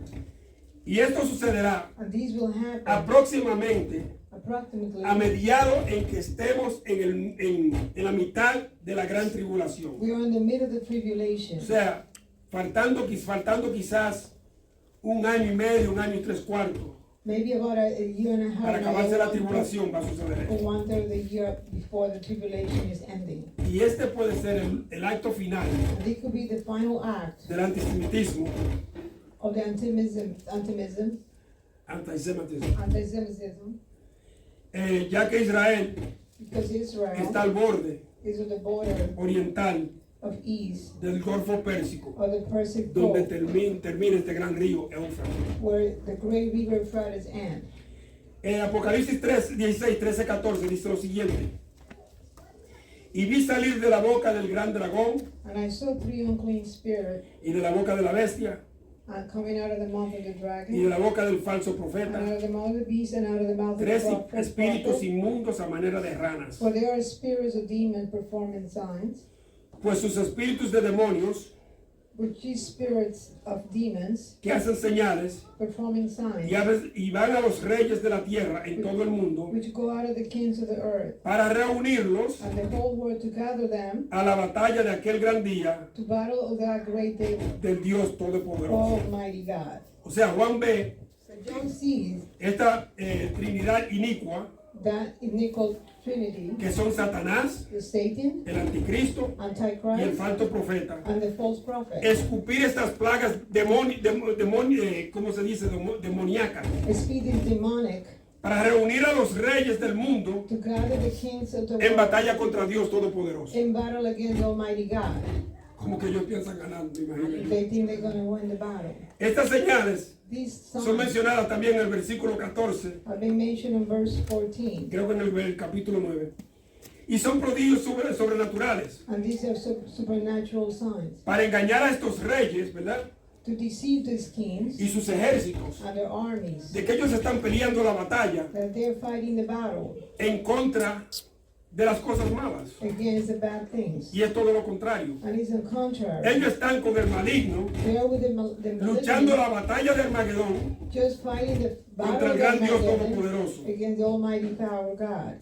Speaker 1: Y esto sucederá
Speaker 2: And these will happen
Speaker 1: aproximadamente
Speaker 2: approximately
Speaker 1: a mediados en que estemos en la mitad de la gran tribulación.
Speaker 2: we are in the middle of the tribulation.
Speaker 1: O sea, faltando quizás un año y medio, un año y 3/4
Speaker 2: Maybe about a year and a half.
Speaker 1: para
Speaker 2: now,
Speaker 1: acabarse la
Speaker 2: one-third-
Speaker 1: tribulación va a suceder
Speaker 2: or
Speaker 1: esto.
Speaker 2: 1/3 of the year before the tribulation is ending.
Speaker 1: Y este puede ser el acto final
Speaker 2: And it could be the final act
Speaker 1: del antisemitismo,
Speaker 2: of the antisemitism,
Speaker 1: antisemitism,
Speaker 2: antisemitism,
Speaker 1: ya que Israel
Speaker 2: Because Israel
Speaker 1: está al borde
Speaker 2: is at the border
Speaker 1: oriental
Speaker 2: of east
Speaker 1: del Golfo Pérsico,
Speaker 2: of the Persic
Speaker 1: donde
Speaker 2: Gulf,
Speaker 1: termina este gran río Éufrates.
Speaker 2: where the great river Euphrates ends.
Speaker 1: En Apocalipsis 3, 16, 13, 14 dice lo siguiente. Y vi salir de la boca del gran dragón
Speaker 2: And I saw three unclean spirits
Speaker 1: y de la boca de la bestia
Speaker 2: coming out of the mouth of the
Speaker 1: y de
Speaker 2: dragon,
Speaker 1: la boca del falso
Speaker 2: and
Speaker 1: profeta,
Speaker 2: out of the mouth of the beast, and out of the mouth of the
Speaker 1: tres
Speaker 2: false
Speaker 1: espíritus
Speaker 2: prophet.
Speaker 1: inmundos a manera de ranas.
Speaker 2: For they are spirits of demons performing signs,
Speaker 1: Pues sus espíritus de demonios
Speaker 2: which these spirits of demons
Speaker 1: que hacen señales
Speaker 2: performing signs,
Speaker 1: y van a los reyes de la tierra en todo el mundo
Speaker 2: which go out of the kings of the earth,
Speaker 1: para reunirlos
Speaker 2: and the whole world to gather them
Speaker 1: a la batalla de aquel gran día
Speaker 2: to battle of that great day,
Speaker 1: del Dios Todopoderoso.
Speaker 2: Almighty God.
Speaker 1: O sea, Juan ve
Speaker 2: So John sees
Speaker 1: esta Trinidad inicua
Speaker 2: that iniquitous Trinity,
Speaker 1: que son Satanás,
Speaker 2: the Satan,
Speaker 1: el anticristo y el
Speaker 2: Antichrist,
Speaker 1: falso profeta,
Speaker 2: and the false prophet,
Speaker 1: escupir estas plagas ¿cómo se dice? Demoníacas,
Speaker 2: speed is demonic,
Speaker 1: para reunir a los reyes del mundo
Speaker 2: to gather the kings of the
Speaker 1: en
Speaker 2: world
Speaker 1: batalla contra Dios Todopoderoso.
Speaker 2: in battle against Almighty God.
Speaker 1: Como que ellos piensan ganar, me imagino.
Speaker 2: They think they're going to win the battle.
Speaker 1: Estas señales
Speaker 2: These
Speaker 1: son
Speaker 2: signs
Speaker 1: mencionadas también en el versículo 14,
Speaker 2: have been mentioned in verse 14,
Speaker 1: creo que en el capítulo 9. Y son prodigios sobrenaturales
Speaker 2: and these are supernatural signs
Speaker 1: para engañar a estos reyes, ¿verdad?
Speaker 2: to deceive these kings
Speaker 1: Y sus ejércitos,
Speaker 2: and their armies,
Speaker 1: de que ellos están peleando la batalla
Speaker 2: that they're fighting the battle
Speaker 1: en contra de las cosas malas.
Speaker 2: against the bad things.
Speaker 1: Y es todo lo contrario.
Speaker 2: And it's on contrary.
Speaker 1: Ellos están con el maligno,
Speaker 2: They are with the
Speaker 1: luchando
Speaker 2: malignant,
Speaker 1: la batalla de Armagedón
Speaker 2: just fighting the
Speaker 1: contra
Speaker 2: battle
Speaker 1: el
Speaker 2: of
Speaker 1: gran Dios
Speaker 2: Armageddon
Speaker 1: Todopoderoso.
Speaker 2: against the almighty power of God.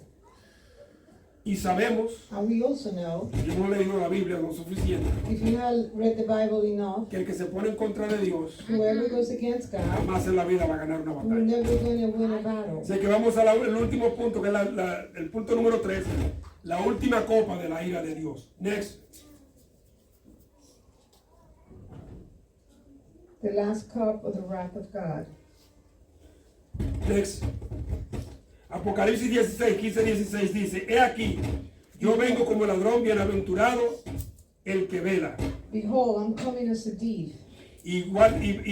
Speaker 1: Y sabemos,
Speaker 2: And we also know,
Speaker 1: yo no he leído la Biblia lo suficiente,
Speaker 2: if you have read the Bible enough,
Speaker 1: que el que se pone en contra de Dios
Speaker 2: whoever goes against God,
Speaker 1: jamás en la vida va a ganar una
Speaker 2: we're
Speaker 1: batalla.
Speaker 2: never going to win a battle.
Speaker 1: Así que vamos al último punto, que es el punto número 3, la última copa de la ira de Dios. Next.
Speaker 2: The last cup of the wrath of God.
Speaker 1: Next. Apocalipsis 16, 15, 16 dice, he aquí, yo vengo como ladrón, bienaventurado el que vela
Speaker 2: Behold, I'm coming as a thief.
Speaker 1: y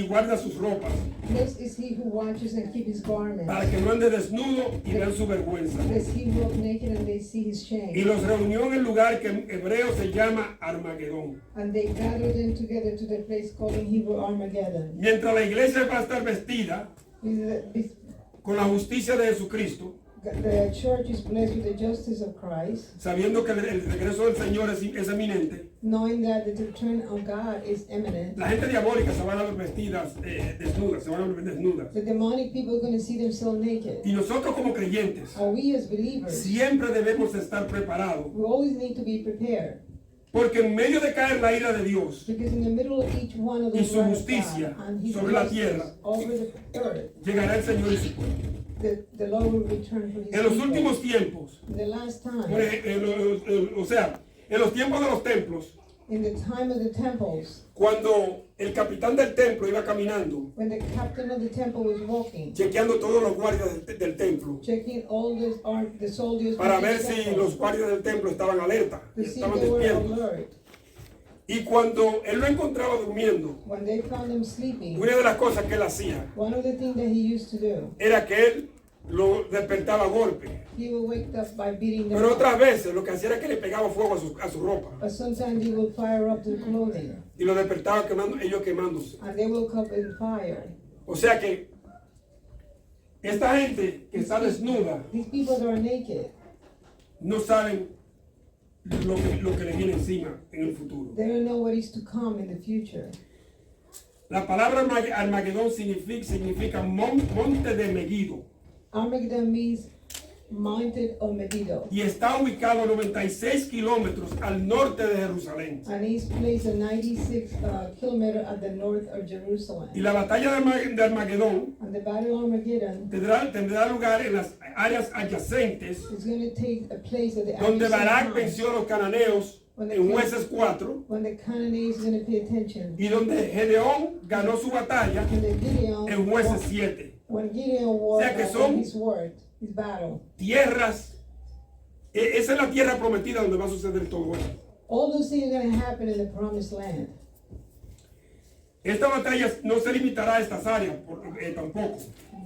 Speaker 1: guarda sus ropas,
Speaker 2: Blessed is he who watches and keep his garments,
Speaker 1: para que no ande desnudo y vean su vergüenza.
Speaker 2: lest he walk naked and they see his
Speaker 1: Y
Speaker 2: shame.
Speaker 1: los reunió en el lugar que en hebreo se llama Armagedón.
Speaker 2: And they gathered them together to the place called in Hebrew Armageddon.
Speaker 1: Mientras la iglesia va a estar vestida con la justicia de Jesucristo,
Speaker 2: The church is blessed with the justice of Christ,
Speaker 1: sabiendo que el regreso del Señor es eminente.
Speaker 2: knowing that the return of God is imminent.
Speaker 1: La gente diabólica se van a ver vestidas desnudas, se van a ver desnudas.
Speaker 2: The demonic people are going to see themselves naked.
Speaker 1: Y nosotros como creyentes
Speaker 2: And we as believers,
Speaker 1: siempre debemos estar preparados,
Speaker 2: we always need to be prepared.
Speaker 1: porque en medio de caer la ira de Dios,
Speaker 2: Because in the middle of each one of
Speaker 1: Y
Speaker 2: those
Speaker 1: su
Speaker 2: wrath of
Speaker 1: justicia
Speaker 2: God and his
Speaker 1: sobre la
Speaker 2: justice
Speaker 1: tierra,
Speaker 2: over the earth,
Speaker 1: llegará el Señor y su pueblo.
Speaker 2: the Lord will return for his
Speaker 1: En los
Speaker 2: people.
Speaker 1: últimos tiempos,
Speaker 2: In the last time,
Speaker 1: o sea, en los tiempos de los templos,
Speaker 2: in the time of the temples,
Speaker 1: cuando el capitán del templo iba caminando,
Speaker 2: when the captain of the temple was walking,
Speaker 1: chequeando todos los guardias del templo,
Speaker 2: checking all the soldiers
Speaker 1: para
Speaker 2: within
Speaker 1: ver
Speaker 2: the
Speaker 1: si
Speaker 2: temple,
Speaker 1: los guardias del templo estaban alerta,
Speaker 2: to see
Speaker 1: estaban
Speaker 2: they were
Speaker 1: despiertos.
Speaker 2: alert.
Speaker 1: Y cuando él lo encontraba durmiendo,
Speaker 2: When they found him sleeping,
Speaker 1: una de las cosas que él hacía
Speaker 2: one of the things that he used to do,
Speaker 1: era que él lo despertaba a golpe.
Speaker 2: he would wake up by beating them
Speaker 1: Pero
Speaker 2: up.
Speaker 1: otras veces lo que hacía era que le pegaba fuego a su ropa
Speaker 2: But sometimes he would fire up their clothing,
Speaker 1: y lo despertaba ellos quemándose.
Speaker 2: and they woke up in fire.
Speaker 1: O sea que esta gente que está desnuda
Speaker 2: These people that are naked,
Speaker 1: no saben lo que le viene encima en el futuro.
Speaker 2: they don't know what is to come in the future.
Speaker 1: La palabra Armagedón significa monte de Megiddo
Speaker 2: Armageddon means mountain of Megiddo,
Speaker 1: y está ubicado a 96 kilómetros al norte de Jerusalén.
Speaker 2: and is placed at 96 kilometers at the north of Jerusalem.
Speaker 1: Y la batalla de Armagedón
Speaker 2: And the battle of Armageddon
Speaker 1: tendrá lugar en las áreas adyacentes
Speaker 2: is going to take a place at the
Speaker 1: donde
Speaker 2: adjacent
Speaker 1: Barak
Speaker 2: time,
Speaker 1: venció a los cananeos en Jueces 4
Speaker 2: when the Canaanites is going to pay attention.
Speaker 1: y donde Gedeón ganó su batalla
Speaker 2: And the Gideon,
Speaker 1: en Jueces 7.
Speaker 2: when Gideon won
Speaker 1: O sea que son
Speaker 2: his word, his battle,
Speaker 1: Tierras Esa es la tierra prometida donde va a suceder todo esto.
Speaker 2: All those things are going to happen in the promised land.
Speaker 1: Esta batalla no se limitará a estas áreas tampoco,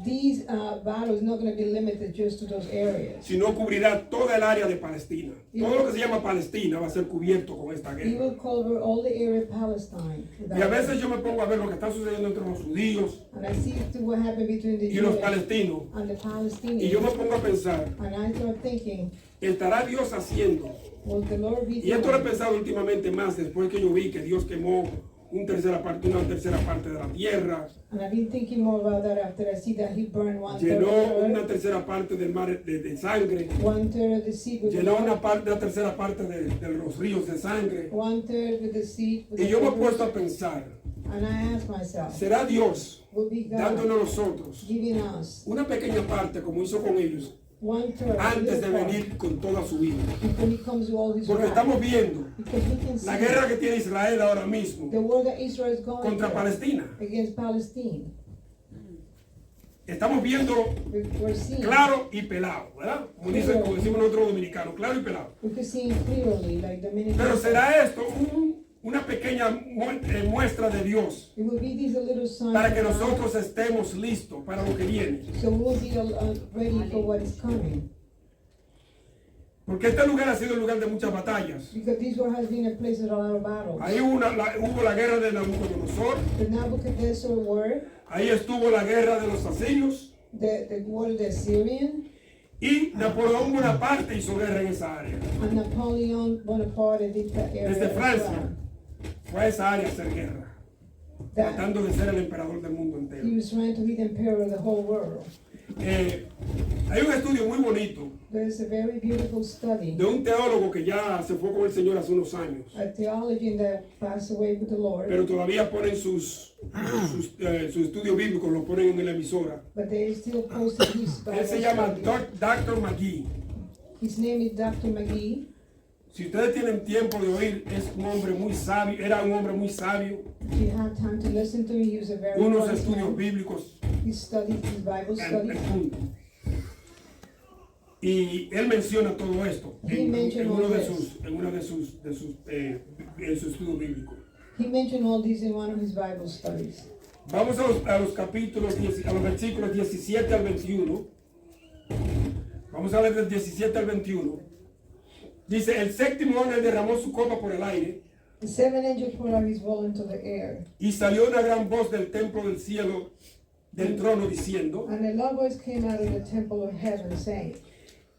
Speaker 2: These battles not going to be limited just to those areas.
Speaker 1: sino cubrirá toda el área de Palestina. Todo lo que se llama Palestina va a ser cubierto con esta
Speaker 2: He
Speaker 1: guerra.
Speaker 2: will cover all the area of Palestine.
Speaker 1: Y a veces yo me pongo a ver lo que está sucediendo entre los judíos
Speaker 2: And I see what happened between the
Speaker 1: y los
Speaker 2: Jews
Speaker 1: palestinos.
Speaker 2: and the Palestinians.
Speaker 1: Y yo me pongo a pensar,
Speaker 2: And I start thinking,
Speaker 1: ¿estará Dios haciendo?
Speaker 2: will the Lord be
Speaker 1: Y esto lo he
Speaker 2: doing?
Speaker 1: pensado últimamente más después que yo vi que Dios quemó una tercera parte de la tierra,
Speaker 2: And I've been thinking more about that after I see that he burned one third
Speaker 1: llenó
Speaker 2: of the
Speaker 1: una
Speaker 2: earth,
Speaker 1: tercera parte del mar de sangre,
Speaker 2: one third of the sea with the
Speaker 1: llenó
Speaker 2: blood,
Speaker 1: una tercera parte de los ríos de sangre.
Speaker 2: one third with the sea. With
Speaker 1: Y
Speaker 2: the
Speaker 1: yo me he
Speaker 2: rivers.
Speaker 1: puesto a pensar,
Speaker 2: And I ask myself,
Speaker 1: ¿será Dios
Speaker 2: will be God
Speaker 1: dándonos a nosotros
Speaker 2: giving us
Speaker 1: una pequeña parte como hizo con ellos
Speaker 2: one third
Speaker 1: antes de
Speaker 2: little part
Speaker 1: venir con toda su vida?
Speaker 2: before he comes to all his
Speaker 1: Porque
Speaker 2: wrath?
Speaker 1: estamos viendo
Speaker 2: Because we can see
Speaker 1: la guerra que tiene Israel ahora mismo
Speaker 2: the war that Israel is going
Speaker 1: contra
Speaker 2: through
Speaker 1: Palestina.
Speaker 2: against Palestine.
Speaker 1: Estamos viendo
Speaker 2: We're seeing,
Speaker 1: claro y pelado, ¿verdad? Como decimos nosotros dominicanos, claro y pelado.
Speaker 2: we can see clearly, like the minute.
Speaker 1: Pero será esto una pequeña muestra de Dios
Speaker 2: It will be these little signs
Speaker 1: para que
Speaker 2: of God,
Speaker 1: nosotros estemos listos para lo que viene.
Speaker 2: so we'll be ready for what is coming.
Speaker 1: Porque este lugar ha sido el lugar de muchas batallas.
Speaker 2: Because this war has been a place of a lot of battles.
Speaker 1: Ahí hubo la guerra de Nabucodonosor,
Speaker 2: The Nebuchadnezzar war,
Speaker 1: ahí estuvo la guerra de los asirios
Speaker 2: the war of the Assyrian,
Speaker 1: y Napoleón Bonaparte hizo guerra en esa área.
Speaker 2: and Napoleon Bonaparte did that area
Speaker 1: Desde
Speaker 2: as
Speaker 1: Francia
Speaker 2: well.
Speaker 1: fue a esa área a hacer guerra,
Speaker 2: That
Speaker 1: tratando de ser el emperador del mundo entero.
Speaker 2: he was trying to be the emperor of the whole world.
Speaker 1: Hay un estudio muy bonito
Speaker 2: There's a very beautiful study,
Speaker 1: de un teólogo que ya se fue con el Señor hace unos años,
Speaker 2: a theologian that passed away with the Lord,
Speaker 1: pero todavía ponen sus estudios bíblicos, lo ponen en la emisora.
Speaker 2: but they still posted his Bible
Speaker 1: Él se llama
Speaker 2: study.
Speaker 1: Dr. McGee.
Speaker 2: His name is Dr. McGee.
Speaker 1: Si ustedes tienen tiempo de oír, es un hombre muy sabio, era un hombre muy sabio,
Speaker 2: If you have time to listen to him, he was a very
Speaker 1: unos
Speaker 2: wise
Speaker 1: estudios
Speaker 2: man.
Speaker 1: bíblicos
Speaker 2: He studied his Bible
Speaker 1: en
Speaker 2: studies.
Speaker 1: punto. Y él menciona todo esto en uno de sus estudios bíblicos.
Speaker 2: He mentioned all these in one of his Bible studies.
Speaker 1: Vamos a los capítulos, a los versículos 17 al 21. Vamos a ver del 17 al 21. Dice, el séptimo ángel derramó su copa por el aire
Speaker 2: The seven angels poured out his bowl into the air,
Speaker 1: y salió una gran voz del templo del cielo, del trono, diciendo,
Speaker 2: and a loud voice came out of the temple of heaven, saying,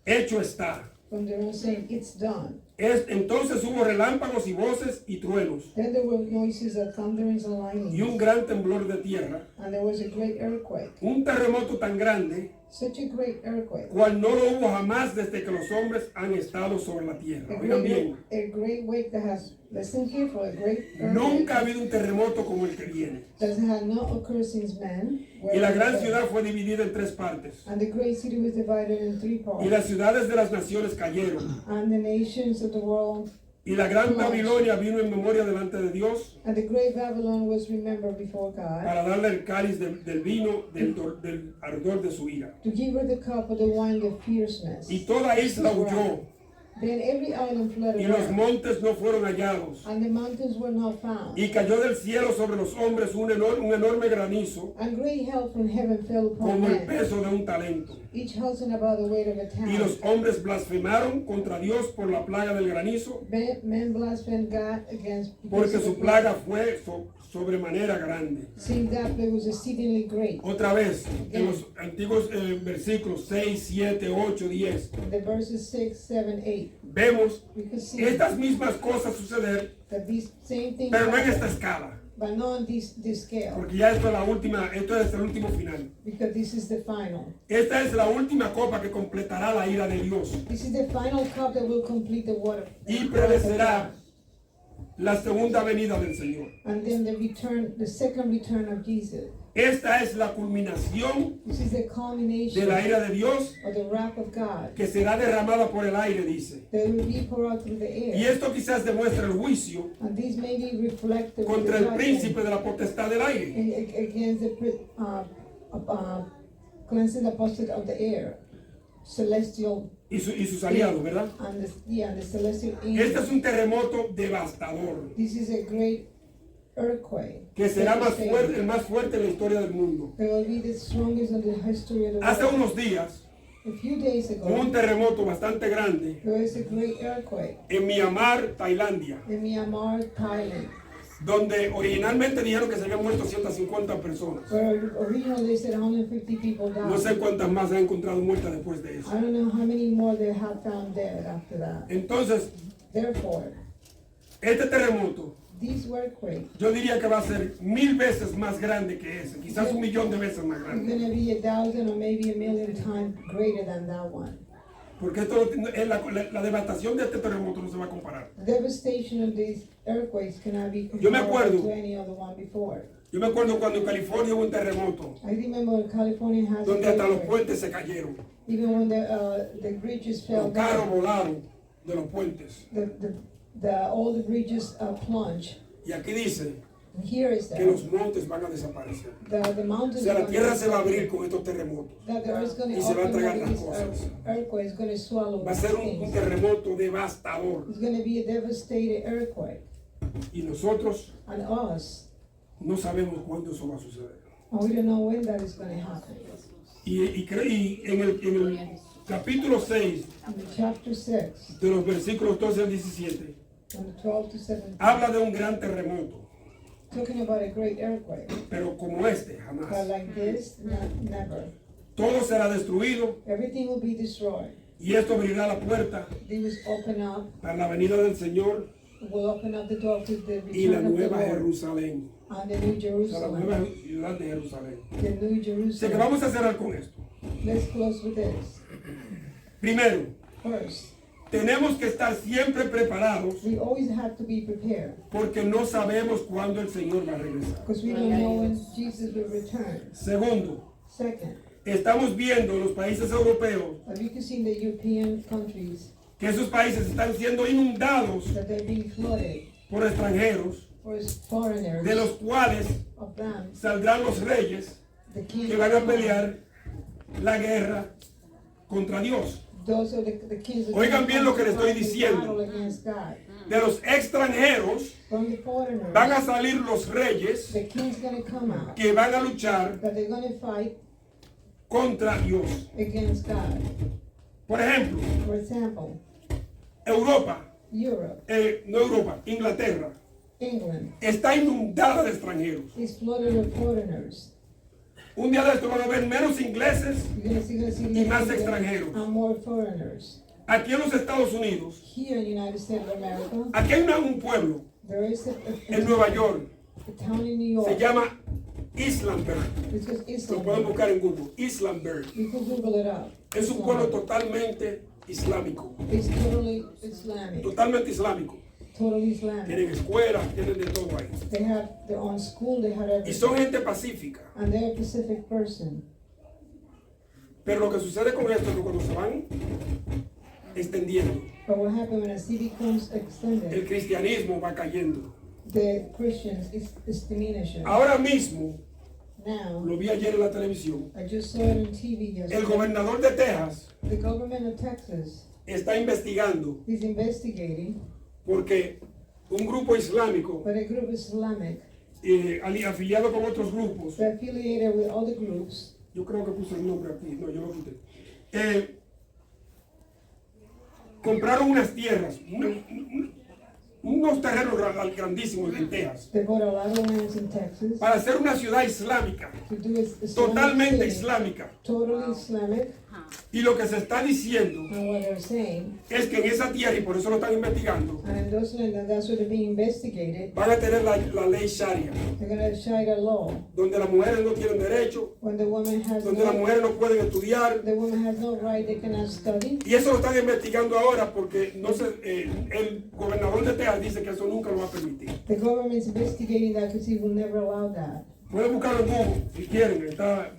Speaker 1: hecho está.
Speaker 2: from the throne, saying, "It's done."
Speaker 1: Entonces hubo relámpagos y voces y truenos
Speaker 2: Then there were noises of thunderings and
Speaker 1: y un
Speaker 2: lightnings,
Speaker 1: gran temblor de tierra,
Speaker 2: and there was a great earthquake,
Speaker 1: un terremoto tan grande
Speaker 2: such a great earthquake,
Speaker 1: cual no lo hubo jamás desde que los hombres han estado sobre la tierra. Oigan bien,
Speaker 2: a great wake that has, listen carefully, a great earthquake
Speaker 1: nunca ha habido un terremoto como el que viene.
Speaker 2: that had not occurred since man.
Speaker 1: Y la gran ciudad fue dividida en tres partes.
Speaker 2: And the great city was divided in three parts.
Speaker 1: Y las ciudades de las naciones cayeron.
Speaker 2: And the nations of the world,
Speaker 1: Y la gran Babilonia vino en memoria delante de Dios
Speaker 2: and the great Babylon was remembered before God,
Speaker 1: para darle el cáliz del vino del ardor de su ira.
Speaker 2: to give her the cup of the wine of fierceness.
Speaker 1: Y toda isla huyó,
Speaker 2: Then every island fled
Speaker 1: y los
Speaker 2: away,
Speaker 1: montes no fueron hallados.
Speaker 2: and the mountains were not found.
Speaker 1: Y cayó del cielo sobre los hombres un enorme granizo,
Speaker 2: And great hail from heaven fell upon
Speaker 1: como el
Speaker 2: men,
Speaker 1: peso de un talento.
Speaker 2: each housing about the weight of a
Speaker 1: Y los
Speaker 2: town.
Speaker 1: hombres blasfemaron contra Dios por la plaga del granizo,
Speaker 2: Men blasphemed God against
Speaker 1: porque
Speaker 2: because
Speaker 1: su
Speaker 2: of the
Speaker 1: plaga fue sobremanera grande.
Speaker 2: seeing that it was exceedingly great.
Speaker 1: Otra vez, en los antiguos versículos 6, 7, 8, 10,
Speaker 2: The verses 6, 7, 8,
Speaker 1: vemos
Speaker 2: we can see
Speaker 1: estas mismas cosas suceder,
Speaker 2: that these same things
Speaker 1: pero no en
Speaker 2: happen,
Speaker 1: esta escala,
Speaker 2: but not on this scale,
Speaker 1: porque ya esto es el último final.
Speaker 2: because this is the final.
Speaker 1: Esta es la última copa que completará la ira de Dios
Speaker 2: This is the final cup that will complete the water.
Speaker 1: y prevalecerá la segunda venida del Señor.
Speaker 2: And then the second return of Jesus.
Speaker 1: Esta es la culminación
Speaker 2: This is the
Speaker 1: de
Speaker 2: culmination
Speaker 1: la ira de Dios
Speaker 2: of the wrath of God
Speaker 1: que será derramada por el aire, dice.
Speaker 2: that will be poured out through the
Speaker 1: Y
Speaker 2: air.
Speaker 1: esto quizás demuestra el juicio
Speaker 2: And this may be reflected
Speaker 1: contra el príncipe de la potestad del aire.
Speaker 2: against the cleansing the apostate of the air. celestial
Speaker 1: y sus aliados, ¿verdad?
Speaker 2: and the celestial
Speaker 1: Este
Speaker 2: angels.
Speaker 1: es un terremoto devastador
Speaker 2: This is a great earthquake.
Speaker 1: que será
Speaker 2: Devastating.
Speaker 1: el más fuerte en la historia del mundo.
Speaker 2: It will be the strongest in the history of the
Speaker 1: Hace
Speaker 2: world.
Speaker 1: unos días
Speaker 2: A few days
Speaker 1: hubo un
Speaker 2: ago,
Speaker 1: terremoto bastante grande
Speaker 2: there was a great earthquake
Speaker 1: en Myanmar, Tailandia,
Speaker 2: in Myanmar, Thailand,
Speaker 1: donde originalmente dijeron que se habían muerto 150 personas.
Speaker 2: where originally they said 150 people
Speaker 1: No sé
Speaker 2: died.
Speaker 1: cuántas más se han encontrado muertas después de
Speaker 2: I
Speaker 1: eso.
Speaker 2: don't know how many more they have found dead after that.
Speaker 1: Entonces,
Speaker 2: Therefore,
Speaker 1: este terremoto,
Speaker 2: this earthquake
Speaker 1: yo diría que va a ser 1000 veces más grande que ese, quizás 1.000.000 de veces más
Speaker 2: is
Speaker 1: grande.
Speaker 2: going to be 1,000 or maybe 1,000,000 times greater than that one.
Speaker 1: Porque la devastación de este terremoto no se va a comparar.
Speaker 2: The devastation of these earthquakes cannot be
Speaker 1: Yo me
Speaker 2: compared
Speaker 1: acuerdo.
Speaker 2: to any other one before.
Speaker 1: Yo me acuerdo cuando en California hubo un terremoto
Speaker 2: I remember California has
Speaker 1: donde
Speaker 2: a
Speaker 1: hasta los
Speaker 2: earthquake.
Speaker 1: puentes se cayeron.
Speaker 2: Even when the bridges fell
Speaker 1: Los carros
Speaker 2: down,
Speaker 1: volaron de los puentes.
Speaker 2: all the bridges plunged.
Speaker 1: Y aquí dice
Speaker 2: And here is
Speaker 1: que
Speaker 2: that
Speaker 1: los montes van a desaparecer.
Speaker 2: the
Speaker 1: O
Speaker 2: mountains
Speaker 1: sea, la
Speaker 2: are
Speaker 1: tierra
Speaker 2: gonna
Speaker 1: se va a abrir
Speaker 2: disappear.
Speaker 1: con estos terremotos.
Speaker 2: That the earth is going
Speaker 1: Y
Speaker 2: to
Speaker 1: se va a
Speaker 2: open
Speaker 1: tragar
Speaker 2: up,
Speaker 1: las
Speaker 2: this
Speaker 1: cosas.
Speaker 2: earthquake is going to swallow
Speaker 1: Va a
Speaker 2: these
Speaker 1: ser un
Speaker 2: things.
Speaker 1: terremoto devastador.
Speaker 2: It's going to be a devastating earthquake.
Speaker 1: Y nosotros
Speaker 2: And us,
Speaker 1: no sabemos cuándo eso va a suceder.
Speaker 2: and we don't know when that is going to happen.
Speaker 1: Y en el capítulo 6,
Speaker 2: In the chapter 6,
Speaker 1: de los versículos 12 al 17,
Speaker 2: from the 12 to 17,
Speaker 1: habla de un gran terremoto,
Speaker 2: talking about a great earthquake.
Speaker 1: pero como este,
Speaker 2: But
Speaker 1: jamás.
Speaker 2: like this, never.
Speaker 1: Todo será destruido
Speaker 2: Everything will be destroyed.
Speaker 1: y esto abrirá la puerta
Speaker 2: They will open up,
Speaker 1: a la venida del Señor
Speaker 2: will open up the door to the
Speaker 1: y la
Speaker 2: return of the
Speaker 1: nueva
Speaker 2: Lord
Speaker 1: Jerusalén.
Speaker 2: and the New
Speaker 1: O sea, la nueva
Speaker 2: Jerusalem.
Speaker 1: ciudad de Jerusalén.
Speaker 2: The New
Speaker 1: Así que
Speaker 2: Jerusalem.
Speaker 1: vamos a cerrar con esto.
Speaker 2: Let's close with this.
Speaker 1: Primero,
Speaker 2: First,
Speaker 1: tenemos que estar siempre preparados
Speaker 2: we always have to be prepared
Speaker 1: porque no sabemos cuándo el Señor va a regresar.
Speaker 2: because we don't know when Jesus will return.
Speaker 1: Segundo,
Speaker 2: Second,
Speaker 1: estamos viendo en los países europeos
Speaker 2: as you can see in the European countries
Speaker 1: que esos países están siendo inundados
Speaker 2: that they're being flooded
Speaker 1: por extranjeros,
Speaker 2: for foreigners,
Speaker 1: de los cuales
Speaker 2: of them,
Speaker 1: saldrán los reyes
Speaker 2: the king,
Speaker 1: que van a pelear la guerra contra Dios.
Speaker 2: those are the kings that
Speaker 1: Oigan bien lo que le estoy
Speaker 2: fight the
Speaker 1: diciendo.
Speaker 2: battle against God.
Speaker 1: De los extranjeros
Speaker 2: From the foreigners,
Speaker 1: van a salir los reyes
Speaker 2: the king's gonna come out,
Speaker 1: que van a luchar
Speaker 2: but they're gonna fight
Speaker 1: contra Dios.
Speaker 2: against God.
Speaker 1: Por ejemplo,
Speaker 2: For example,
Speaker 1: Europa,
Speaker 2: Europe,
Speaker 1: Inglaterra,
Speaker 2: England
Speaker 1: está inundada de extranjeros.
Speaker 2: is flooded with foreigners.
Speaker 1: Un día de esto van a haber menos ingleses.
Speaker 2: You're gonna see
Speaker 1: Y más
Speaker 2: less
Speaker 1: extranjeros.
Speaker 2: and more foreigners.
Speaker 1: Aquí en los Estados Unidos,
Speaker 2: Here in the United States of America,
Speaker 1: aquí hay un pueblo
Speaker 2: there is
Speaker 1: en Nueva York,
Speaker 2: a town in New
Speaker 1: se
Speaker 2: York.
Speaker 1: llama Islamberg.
Speaker 2: It's just
Speaker 1: Lo pueden
Speaker 2: Islam.
Speaker 1: buscar en Google, Islamberg.
Speaker 2: You can Google it up.
Speaker 1: Es un pueblo totalmente islámico,
Speaker 2: It's totally Islamic.
Speaker 1: totalmente islámico.
Speaker 2: Totally Islamic.
Speaker 1: Tienen escuelas, tienen de todo ahí.
Speaker 2: They have their own school, they have
Speaker 1: Y
Speaker 2: everything.
Speaker 1: son gente pacífica.
Speaker 2: And they're a Pacific person.
Speaker 1: Pero lo que sucede con esto es que cuando se van extendiendo,
Speaker 2: But what happens when a city becomes
Speaker 1: el
Speaker 2: extended,
Speaker 1: cristianismo va cayendo.
Speaker 2: the Christians is diminishing.
Speaker 1: Ahora mismo,
Speaker 2: Now,
Speaker 1: lo vi ayer en la televisión,
Speaker 2: I just saw it on TV
Speaker 1: el
Speaker 2: yesterday.
Speaker 1: gobernador de Texas
Speaker 2: The government of Texas
Speaker 1: está investigando
Speaker 2: is investigating,
Speaker 1: porque un grupo islámico
Speaker 2: but a group Islamic,
Speaker 1: afiliado con otros grupos,
Speaker 2: they're affiliated with other groups.
Speaker 1: yo creo que puse el nombre aquí, no, yo lo quité, compraron unas tierras, unos terrenos grandísimos en Texas,
Speaker 2: They bought a lot of lands in Texas
Speaker 1: para hacer una ciudad islámica,
Speaker 2: to do it Islamic
Speaker 1: totalmente
Speaker 2: city,
Speaker 1: islámica.
Speaker 2: totally Islamic.
Speaker 1: Y lo que se está diciendo
Speaker 2: And what they're saying,
Speaker 1: es que en esa tierra, y por eso lo están investigando,
Speaker 2: and in those lands, that's what they're being investigated.
Speaker 1: van a tener la ley Sharia,
Speaker 2: They're going to Sharia law,
Speaker 1: donde las mujeres no tienen derecho,
Speaker 2: when the woman has
Speaker 1: donde las
Speaker 2: no,
Speaker 1: mujeres no pueden estudiar.
Speaker 2: the woman has no right, they cannot study.
Speaker 1: Y eso lo están investigando ahora porque no sé, el gobernador de Texas dice que eso nunca lo va a permitir.
Speaker 2: The government's investigating that because he will never allow that.
Speaker 1: Pueden buscarlo en Google si quieren.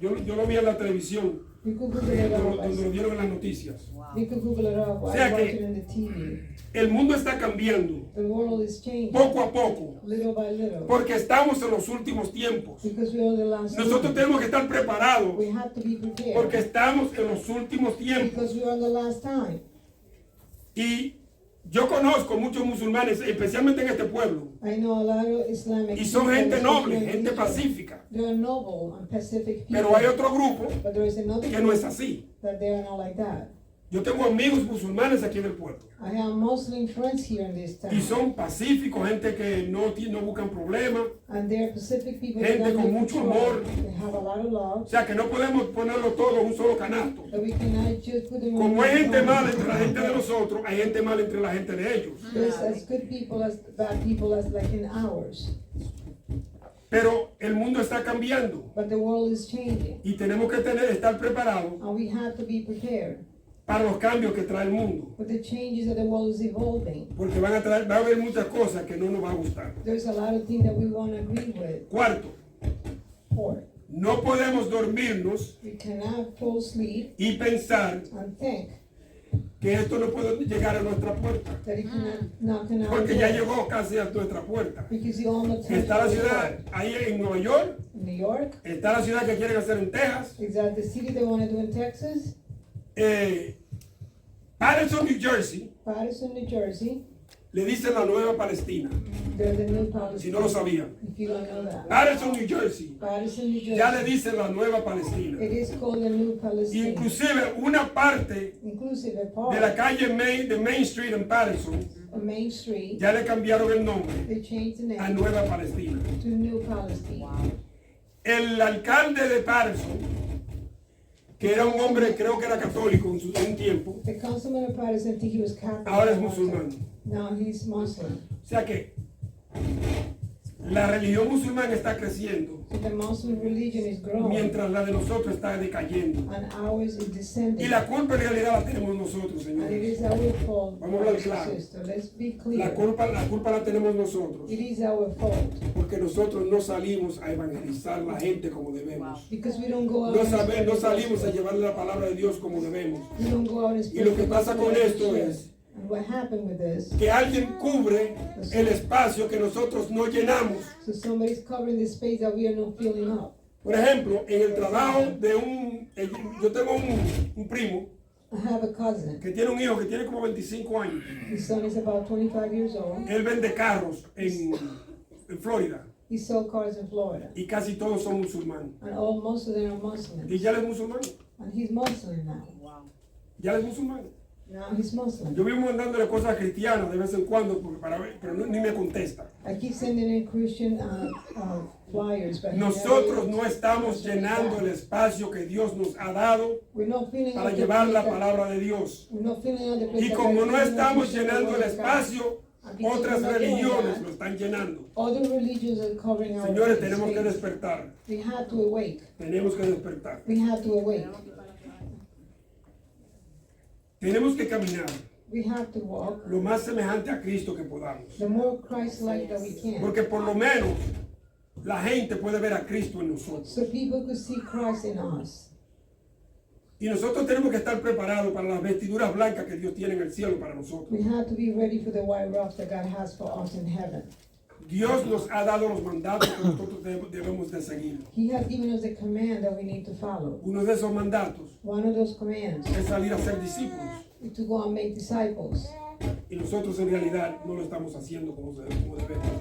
Speaker 1: Yo lo vi en la televisión,
Speaker 2: You could Google it up.
Speaker 1: donde lo dieron en las noticias.
Speaker 2: You could Google it up.
Speaker 1: O
Speaker 2: I
Speaker 1: sea
Speaker 2: watch
Speaker 1: que-
Speaker 2: it in the TV.
Speaker 1: El mundo está cambiando
Speaker 2: The world is changing
Speaker 1: poco a poco
Speaker 2: little by little
Speaker 1: porque estamos en los últimos tiempos.
Speaker 2: because we are the last.
Speaker 1: Nosotros tenemos que estar preparados
Speaker 2: We have to be prepared
Speaker 1: porque estamos en los últimos tiempos.
Speaker 2: because we are in the last time.
Speaker 1: Y yo conozco muchos musulmanes, especialmente en este pueblo,
Speaker 2: I know a lot of Islamic
Speaker 1: y son
Speaker 2: people,
Speaker 1: gente noble,
Speaker 2: especially in
Speaker 1: gente
Speaker 2: Israel.
Speaker 1: pacífica.
Speaker 2: They are noble and pacific people.
Speaker 1: Pero hay otro grupo
Speaker 2: But there is another
Speaker 1: que no es
Speaker 2: group
Speaker 1: así.
Speaker 2: that they are not like that.
Speaker 1: Yo tengo amigos musulmanes aquí en el pueblo
Speaker 2: I have Muslim friends here in this town.
Speaker 1: y son pacíficos, gente que no buscan problemas.
Speaker 2: And they're Pacific people
Speaker 1: Gente
Speaker 2: that don't
Speaker 1: con
Speaker 2: look
Speaker 1: mucho
Speaker 2: for trouble.
Speaker 1: amor.
Speaker 2: They have a lot of love.
Speaker 1: O sea que no podemos ponerlo todo en un solo canasto.
Speaker 2: But we cannot just put them in
Speaker 1: Como hay
Speaker 2: one
Speaker 1: gente
Speaker 2: box.
Speaker 1: mala entre la gente de nosotros, hay gente mala entre la gente de ellos.
Speaker 2: There's as good people as bad people as like in ours.
Speaker 1: Pero el mundo está cambiando
Speaker 2: But the world is changing.
Speaker 1: y tenemos que estar preparados
Speaker 2: And we have to be prepared
Speaker 1: para los cambios que trae el mundo.
Speaker 2: for the changes that the world is evolving.
Speaker 1: Porque va a haber muchas cosas que no nos va a gustar.
Speaker 2: There's a lot of things that we want to agree with.
Speaker 1: Cuarto,
Speaker 2: Fourth,
Speaker 1: no podemos dormirnos
Speaker 2: we cannot fall asleep
Speaker 1: y pensar
Speaker 2: and think
Speaker 1: que esto no puede llegar a nuestra puerta.
Speaker 2: that it cannot knock on our
Speaker 1: Porque ya
Speaker 2: door.
Speaker 1: llegó casi a nuestra puerta.
Speaker 2: Because you almost touched
Speaker 1: Está la
Speaker 2: our
Speaker 1: ciudad
Speaker 2: door.
Speaker 1: ahí en Nueva York,
Speaker 2: In New York,
Speaker 1: está la ciudad que quieren hacer en Texas,
Speaker 2: is that the city they want to do in Texas?
Speaker 1: Patterson, New Jersey,
Speaker 2: Patterson, New Jersey.
Speaker 1: le dicen la Nueva Palestina,
Speaker 2: They're the new
Speaker 1: si
Speaker 2: Palestine.
Speaker 1: no lo sabían.
Speaker 2: If you don't know that.
Speaker 1: Patterson, New Jersey,
Speaker 2: Patterson, New
Speaker 1: ya le
Speaker 2: Jersey.
Speaker 1: dicen la Nueva Palestina.
Speaker 2: It is called the new Palestine.
Speaker 1: Inclusive una parte
Speaker 2: Inclusive a
Speaker 1: de la
Speaker 2: part
Speaker 1: calle de Main Street en Patterson,
Speaker 2: of Main Street.
Speaker 1: ya le cambiaron el nombre
Speaker 2: They changed the
Speaker 1: a
Speaker 2: name
Speaker 1: Nueva Palestina.
Speaker 2: to New Palestine.
Speaker 1: El alcalde de Patterson, que era un hombre, creo que era católico en un tiempo,
Speaker 2: The councilman of Patterson, I think he was Catholic.
Speaker 1: ahora es
Speaker 2: at one time.
Speaker 1: musulmán.
Speaker 2: Now he's Muslim.
Speaker 1: O sea que la religión musulmana está creciendo
Speaker 2: So the Muslim religion is growing
Speaker 1: mientras la de nosotros está decayendo.
Speaker 2: and ours is
Speaker 1: Y
Speaker 2: descending.
Speaker 1: la culpa en realidad la tenemos nosotros,
Speaker 2: And it
Speaker 1: señores.
Speaker 2: is our fault,
Speaker 1: Vamos a hablar
Speaker 2: brothers and
Speaker 1: claro.
Speaker 2: sisters. Let's be
Speaker 1: La
Speaker 2: clear.
Speaker 1: culpa la tenemos nosotros.
Speaker 2: It is our fault
Speaker 1: Porque nosotros no salimos a evangelizar la gente como debemos.
Speaker 2: because we don't go out
Speaker 1: No,
Speaker 2: and spread
Speaker 1: no
Speaker 2: the
Speaker 1: salimos a
Speaker 2: gospel.
Speaker 1: llevarle la palabra de Dios como debemos.
Speaker 2: We don't go out and
Speaker 1: Y
Speaker 2: spread
Speaker 1: lo que
Speaker 2: the
Speaker 1: pasa
Speaker 2: gospel
Speaker 1: con
Speaker 2: like we
Speaker 1: esto
Speaker 2: should.
Speaker 1: es
Speaker 2: And what happened with this?
Speaker 1: que alguien cubre el espacio que nosotros no llenamos.
Speaker 2: So somebody's covering the space that we are not filling up.
Speaker 1: Por ejemplo, en el trabajo de yo tengo un primo
Speaker 2: I have a cousin.
Speaker 1: que tiene un hijo que tiene como 25 años.
Speaker 2: His son is about 25 years old.
Speaker 1: Él vende carros en Florida
Speaker 2: He sells cars in Florida.
Speaker 1: y casi todos son musulmanes.
Speaker 2: And all most of them are Muslims.
Speaker 1: Y ya él es musulmán.
Speaker 2: And he's Muslim now.
Speaker 1: Ya él es musulmán.
Speaker 2: Now he's Muslim.
Speaker 1: Yo vivo mandándole cosas cristianas de vez en cuando para ver, pero ni me contesta.
Speaker 2: I keep sending in Christian flyers, but he
Speaker 1: Nosotros
Speaker 2: never-
Speaker 1: no estamos llenando el espacio que Dios nos ha dado
Speaker 2: We're not filling
Speaker 1: para
Speaker 2: out the
Speaker 1: llevar la
Speaker 2: place that-
Speaker 1: palabra de Dios.
Speaker 2: We're not filling out the place
Speaker 1: Y
Speaker 2: that
Speaker 1: como
Speaker 2: God
Speaker 1: no
Speaker 2: has
Speaker 1: estamos
Speaker 2: given us
Speaker 1: llenando el
Speaker 2: the word of God.
Speaker 1: espacio,
Speaker 2: And because
Speaker 1: otras
Speaker 2: we're not doing
Speaker 1: religiones
Speaker 2: that,
Speaker 1: lo están llenando.
Speaker 2: Other religions are covering our
Speaker 1: Señores, tenemos que
Speaker 2: space.
Speaker 1: despertar.
Speaker 2: We have to awake.
Speaker 1: Tenemos que despertar.
Speaker 2: We have to awake.
Speaker 1: Tenemos que caminar
Speaker 2: We have to walk
Speaker 1: lo más semejante a Cristo que podamos.
Speaker 2: the more Christ-like that we can.
Speaker 1: Porque por lo menos la gente puede ver a Cristo en nosotros.
Speaker 2: So people could see Christ in us.
Speaker 1: Y nosotros tenemos que estar preparados para las vestiduras blancas que Dios tiene en el cielo para nosotros.
Speaker 2: We have to be ready for the white robes that God has for us in heaven.
Speaker 1: Dios nos ha dado los mandatos que nosotros debemos de seguir.
Speaker 2: He has given us a command that we need to follow.
Speaker 1: Uno de esos mandatos
Speaker 2: One of those commands
Speaker 1: es salir a ser discípulos.
Speaker 2: is to go and make disciples.
Speaker 1: Y nosotros en realidad no lo estamos haciendo como debemos.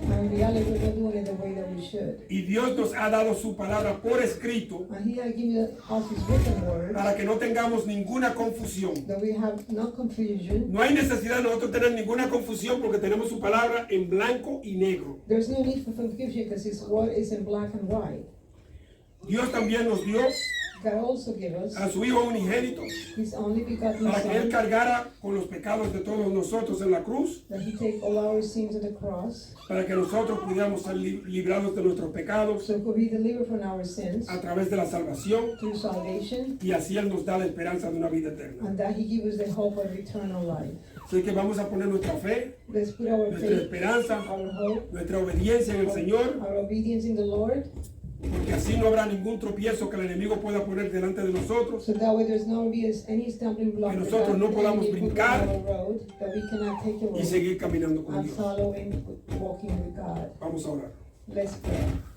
Speaker 2: And in reality, we're not doing it the way that we should.
Speaker 1: Y Dios nos ha dado su palabra por escrito
Speaker 2: And He has given us His written word
Speaker 1: para que no tengamos ninguna confusión.
Speaker 2: that we have no confusion.
Speaker 1: No hay necesidad de nosotros tener ninguna confusión porque tenemos su palabra en blanco y negro.
Speaker 2: There's no need for confusion because His word is in black and white.
Speaker 1: Dios también nos dio
Speaker 2: God also gave us
Speaker 1: a su Hijo unigénito
Speaker 2: His only begotten
Speaker 1: para que Él
Speaker 2: Son,
Speaker 1: cargara con los pecados de todos nosotros en la cruz,
Speaker 2: that He take all our sins on the cross,
Speaker 1: para que nosotros pudiéramos ser librados de nuestros pecados
Speaker 2: so we could be delivered from our sins
Speaker 1: a través de la salvación,
Speaker 2: through salvation,
Speaker 1: y así Él nos da la esperanza de una vida eterna.
Speaker 2: and that He gives us the hope of eternal life.
Speaker 1: Así que vamos a poner nuestra fe,
Speaker 2: Let's put our
Speaker 1: nuestra
Speaker 2: faith,
Speaker 1: esperanza,
Speaker 2: our hope,
Speaker 1: nuestra obediencia en el Señor
Speaker 2: our obedience in the Lord,
Speaker 1: porque así no habrá ningún tropiezo que el enemigo pueda poner delante de nosotros,
Speaker 2: So that way there's not be any stumbling block
Speaker 1: que
Speaker 2: that
Speaker 1: nosotros no
Speaker 2: the
Speaker 1: podamos
Speaker 2: enemy put
Speaker 1: brincar
Speaker 2: on our road, that we cannot take a
Speaker 1: y
Speaker 2: road
Speaker 1: seguir caminando con
Speaker 2: and
Speaker 1: Dios.
Speaker 2: following, walking with God.
Speaker 1: Vamos a orar.
Speaker 2: Let's pray.